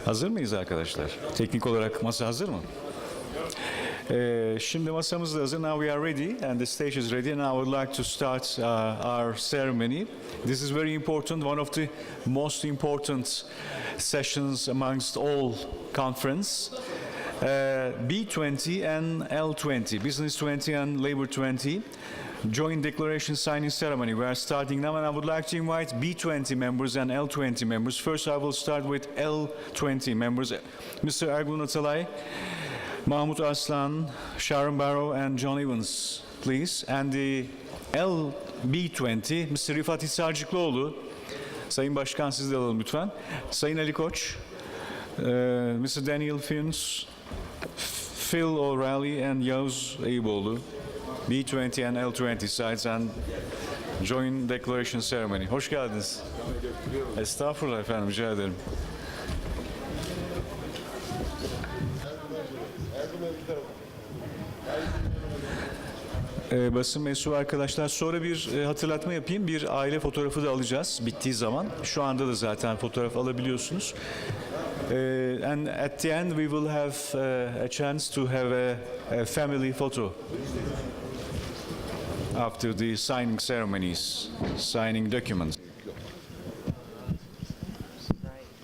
Hazır mıyız arkadaşlar? Teknik olarak masa hazır mı? Şimdi masamız da hazır. Now we are ready and the stage is ready, and I would like to start our ceremony. This is very important, one of the most important sessions amongst all conference. B20 and L20, Business 20 and Labor 20, joint declaration signing ceremony. We are starting now, and I would like to invite B20 members and L20 members. First, I will start with L20 members. Mr. Ergun Atalay, Mahmut Aslan, Sharon Barrow, and John Evans, please. And the LB20, Mr. Rifat Hisarcıklıoğlu. Sayın Başkan, siz de alalım lütfen. Sayın Ali Koç, Mr. Daniel Fins, Phil O'Reilly, and Yavuz Eyüboğlu. B20 and L20 sides, and joint declaration ceremony. Hoş geldiniz. Estağfurullah efendim, rica ederim. Basın mensubu arkadaşlar, sonra bir hatırlatma yapayım. Bir aile fotoğrafı da alacağız bittiği zaman. Şu anda da zaten fotoğraf alabiliyorsunuz. And at the end we will have a chance to have a family photo after the signing ceremonies, signing documents.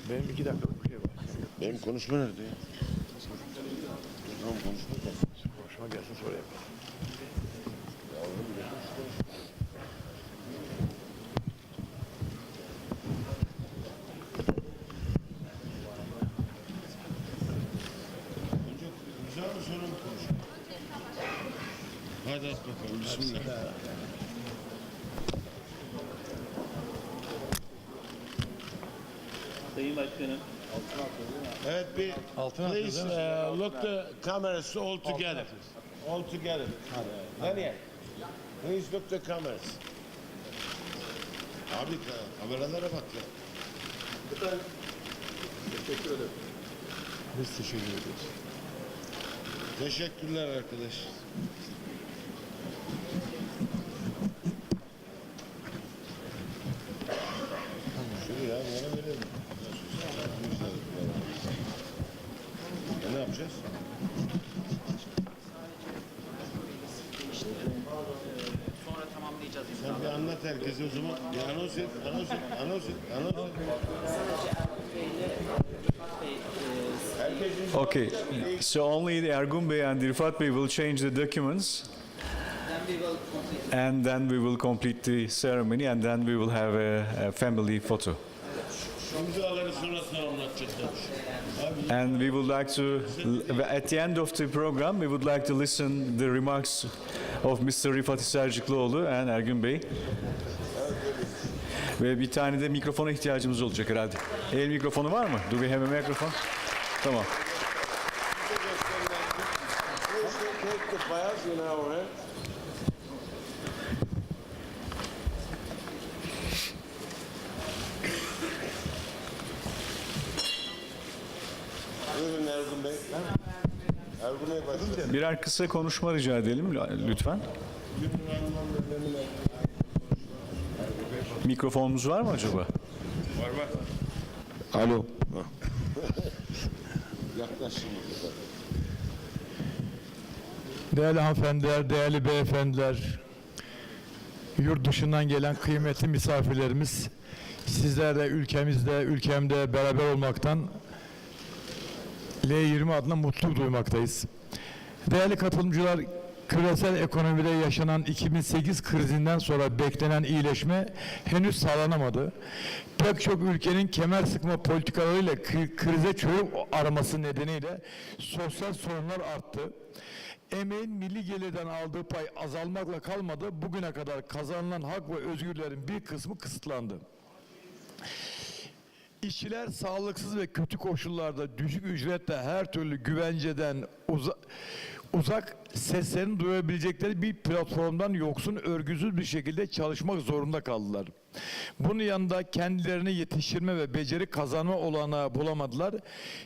Benim 2 dakikalık bir şey var. Benim konuşma nerede ya? Tamam konuşma da. Konuşma gelsin sonra yapalım. Güzel mi sonra mı konuşalım? Hadi at bakalım. Bismillah. Sayın Başkanım. Evet, please look the cameras all together. All together. Daniel, please look the cameras. Abi kameralara bak ya. Teşekkür ederim. Biz teşekkür ederiz. Teşekkürler arkadaş. Şuraya bana verelim. Ne yapacağız? Sonra tamamlayacağız. Sen bir anlat herkese o zaman. Bir anons et. Okay, so only Ergun Bey and Rifat Bey will change the documents, and then we will complete the ceremony, and then we will have a family photo. İmzaları sonra tamamlatacaklar. And we would like to, at the end of the program, we would like to listen the remarks of Mr. Rifat Serciklıoğlu and Ergun Bey. Ve bir tane de mikrofona ihtiyacımız olacak herhalde. El mikrofonu var mı? Do we have a microphone? Tamam. Take the files in our hand. Buyurun Ergun Bey. Ergun Bey başlayın. Birer kısa konuşma rica edelim lütfen. Mikrofonumuz var mı acaba? Var. Alo. Yaklaş şimdi. Değerli hanımefendiler, değerli beyefendiler, yurt dışından gelen kıymetli misafirlerimiz, sizlerle ülkemde beraber olmaktan L20 adına mutluluk duymaktayız. Değerli katılımcılar, küresel ekonomide yaşanan 2008 krizinden sonra beklenen iyileşme henüz sağlanamadı. Pek çok ülkenin kemer sıkma politikalarıyla krize çözüm araması nedeniyle sosyal sorunlar arttı. Emeğin milli gelirden aldığı pay azalmakla kalmadı, bugüne kadar kazanılan hak ve özgürlüklerin bir kısmı kısıtlandı. İşçiler sağlıksız ve kötü koşullarda düşük ücretle her türlü güvenceden uzak seslerini duyabilecekleri bir platformdan yoksun, örgüsüz bir şekilde çalışmak zorunda kaldılar. Bunun yanında kendilerini yetiştirme ve beceri kazanma olanağı bulamadılar.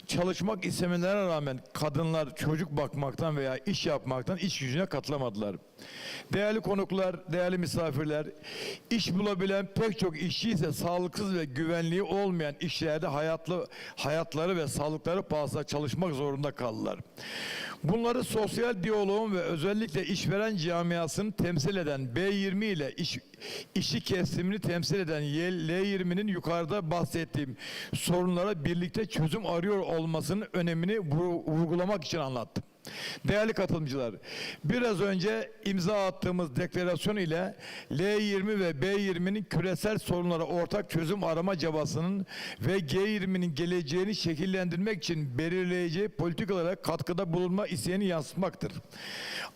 Çalışmak istemelerine rağmen kadınlar çocuk bakmaktan veya iş yapmaktan iş gücüne katılamadılar. Değerli konuklar, değerli misafirler, iş bulabilen pek çok işçi ise sağlıksız ve güvenliği olmayan işlerde hayatları ve sağlıkları pahasına çalışmak zorunda kaldılar. Bunları sosyal diyaloğun ve özellikle işveren camiasını temsil eden B20 ile işçi kesimini temsil eden L20'nin yukarıda bahsettiğim sorunlara birlikte çözüm arıyor olmasının önemini vurgulamak için anlattım. Değerli katılımcılar, biraz önce imza attığımız deklarasyon ile L20 ve B20'nin küresel sorunlara ortak çözüm arama çabasının ve G20'nin geleceğini şekillendirmek için belirleyeceği politikalara katkıda bulunma isteğini yansıtmaktır.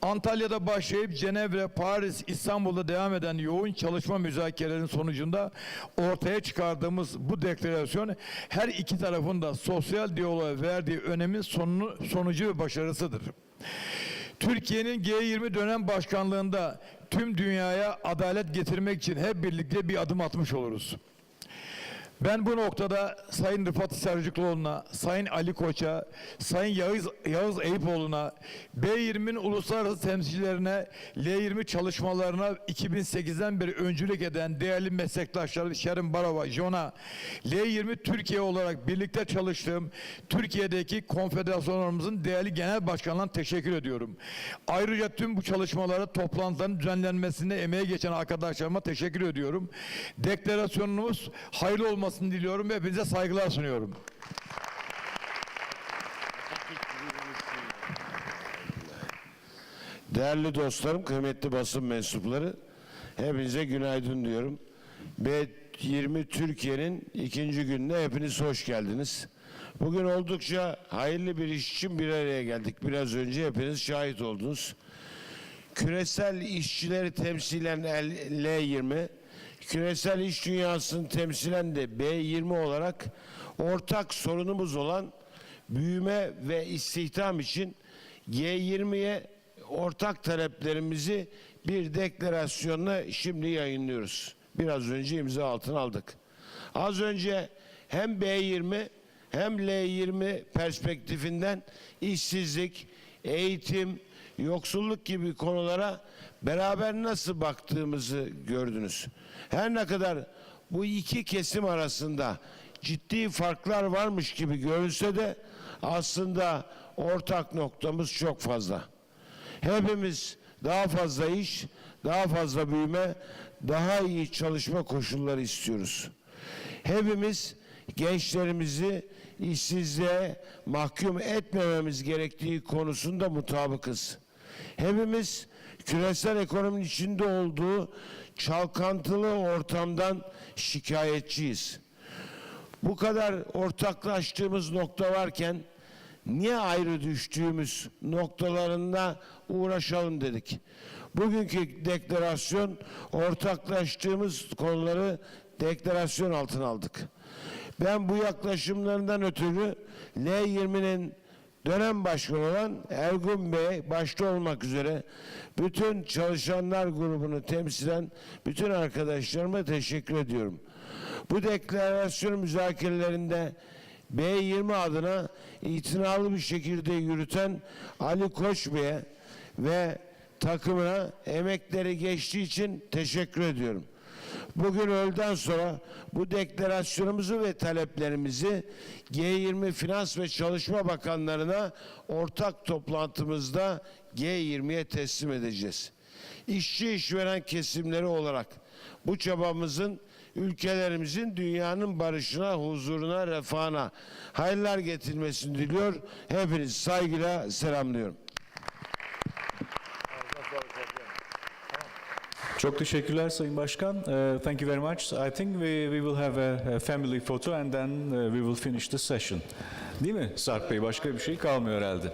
Antalya'da başlayıp Cenevre, Paris, İstanbul'da devam eden yoğun çalışma müzakerelerinin sonucunda ortaya çıkardığımız bu deklarasyon her iki tarafın da sosyal diyaloğa verdiği önemin sonucu ve başarısıdır. Türkiye'nin G20 dönem başkanlığında tüm dünyaya adalet getirmek için hep birlikte bir adım atmış oluruz. Ben bu noktada Sayın Rıfat Sarıcıklıoğlu'na, Sayın Ali Koç'a, Sayın Yağız Eyüpoğlu'na, B20'nin uluslararası temsilcilerine, L20 çalışmalarına 2008'den beri öncülük eden değerli meslektaşlarım Şerin Barova, Jon'a, L20 Türkiye olarak birlikte çalıştığım Türkiye'deki konfederasyonlarımızın değerli genel başkanlarına teşekkür ediyorum. Ayrıca tüm bu çalışmalara, toplantıların düzenlenmesinde emeği geçen arkadaşlarıma teşekkür ediyorum. Deklarasyonumuz hayırlı olmasını diliyorum ve hepinize saygılar sunuyorum. Değerli dostlarım, kıymetli basın mensupları, hepinize günaydın diyorum. B20 Türkiye'nin ikinci gününe hepiniz hoş geldiniz. Bugün oldukça hayırlı bir iş için bir araya geldik. Biraz önce hepiniz şahit oldunuz. Küresel işçileri temsilen L20, küresel iş dünyasını temsilen de B20 olarak ortak sorunumuz olan büyüme ve istihdam için G20'ye ortak taleplerimizi bir deklarasyonla şimdi yayınlıyoruz. Biraz önce imza altına aldık. Az önce hem B20 hem L20 perspektifinden işsizlik, eğitim, yoksulluk gibi konulara beraber nasıl baktığımızı gördünüz. Her ne kadar bu iki kesim arasında ciddi farklar varmış gibi görünse de aslında ortak noktamız çok fazla. Hepimiz daha fazla iş, daha fazla büyüme, daha iyi çalışma koşulları istiyoruz. Hepimiz gençlerimizi işsizliğe mahkum etmememiz gerektiği konusunda mutabıkız. Hepimiz küresel ekonominin içinde olduğu çalkantılı ortamdan şikayetçiyiz. Bu kadar ortaklaştığımız nokta varken niye ayrı düştüğümüz noktalarında uğraşalım dedik. Bugünkü deklarasyon ortaklaştığımız konuları deklarasyon altına aldık. Ben bu yaklaşımlarından ötürü L20'nin dönem başkanı olan Ergun Bey başta olmak üzere bütün çalışanlar grubunu temsilen bütün arkadaşlarıma teşekkür ediyorum. Bu deklarasyon müzakerelerinde B20 adına itinalı bir şekilde yürüten Ali Koç Bey'e ve takımına emekleri geçtiği için teşekkür ediyorum. Bugün öğleden sonra bu deklarasyonumuzu ve taleplerimizi G20 Finans ve Çalışma Bakanlarına ortak toplantımızda G20'ye teslim edeceğiz. İşçi işveren kesimleri olarak bu çabamızın ülkelerimizin dünyanın barışına, huzuruna, refahına hayırlar getirmesini diliyor. Hepinizi saygıyla selamlıyorum. Çok teşekkürler Sayın Başkan. Thank you very much. I think we will have a family photo and then we will finish the session. Değil mi Sarp Bey? Başka bir şey kalmıyor herhalde.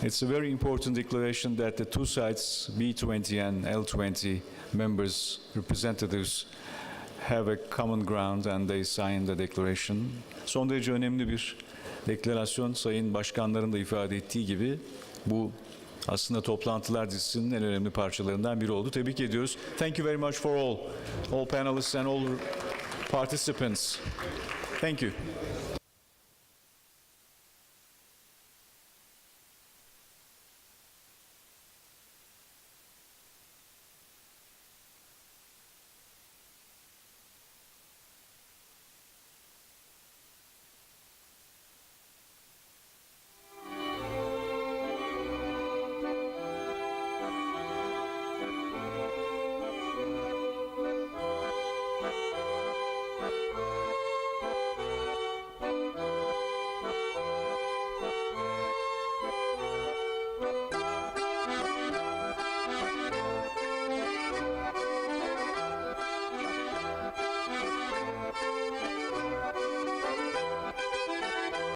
It's a very important declaration that the two sides, B20 and L20 members, representatives, have a common ground and they sign the declaration. Son derece önemli bir deklarasyon. Sayın Başkanların da ifade ettiği gibi bu aslında toplantılar dizisinin en önemli parçalarından biri oldu. Tebrik ediyoruz. Thank you very much for all panelists and all participants. Thank you.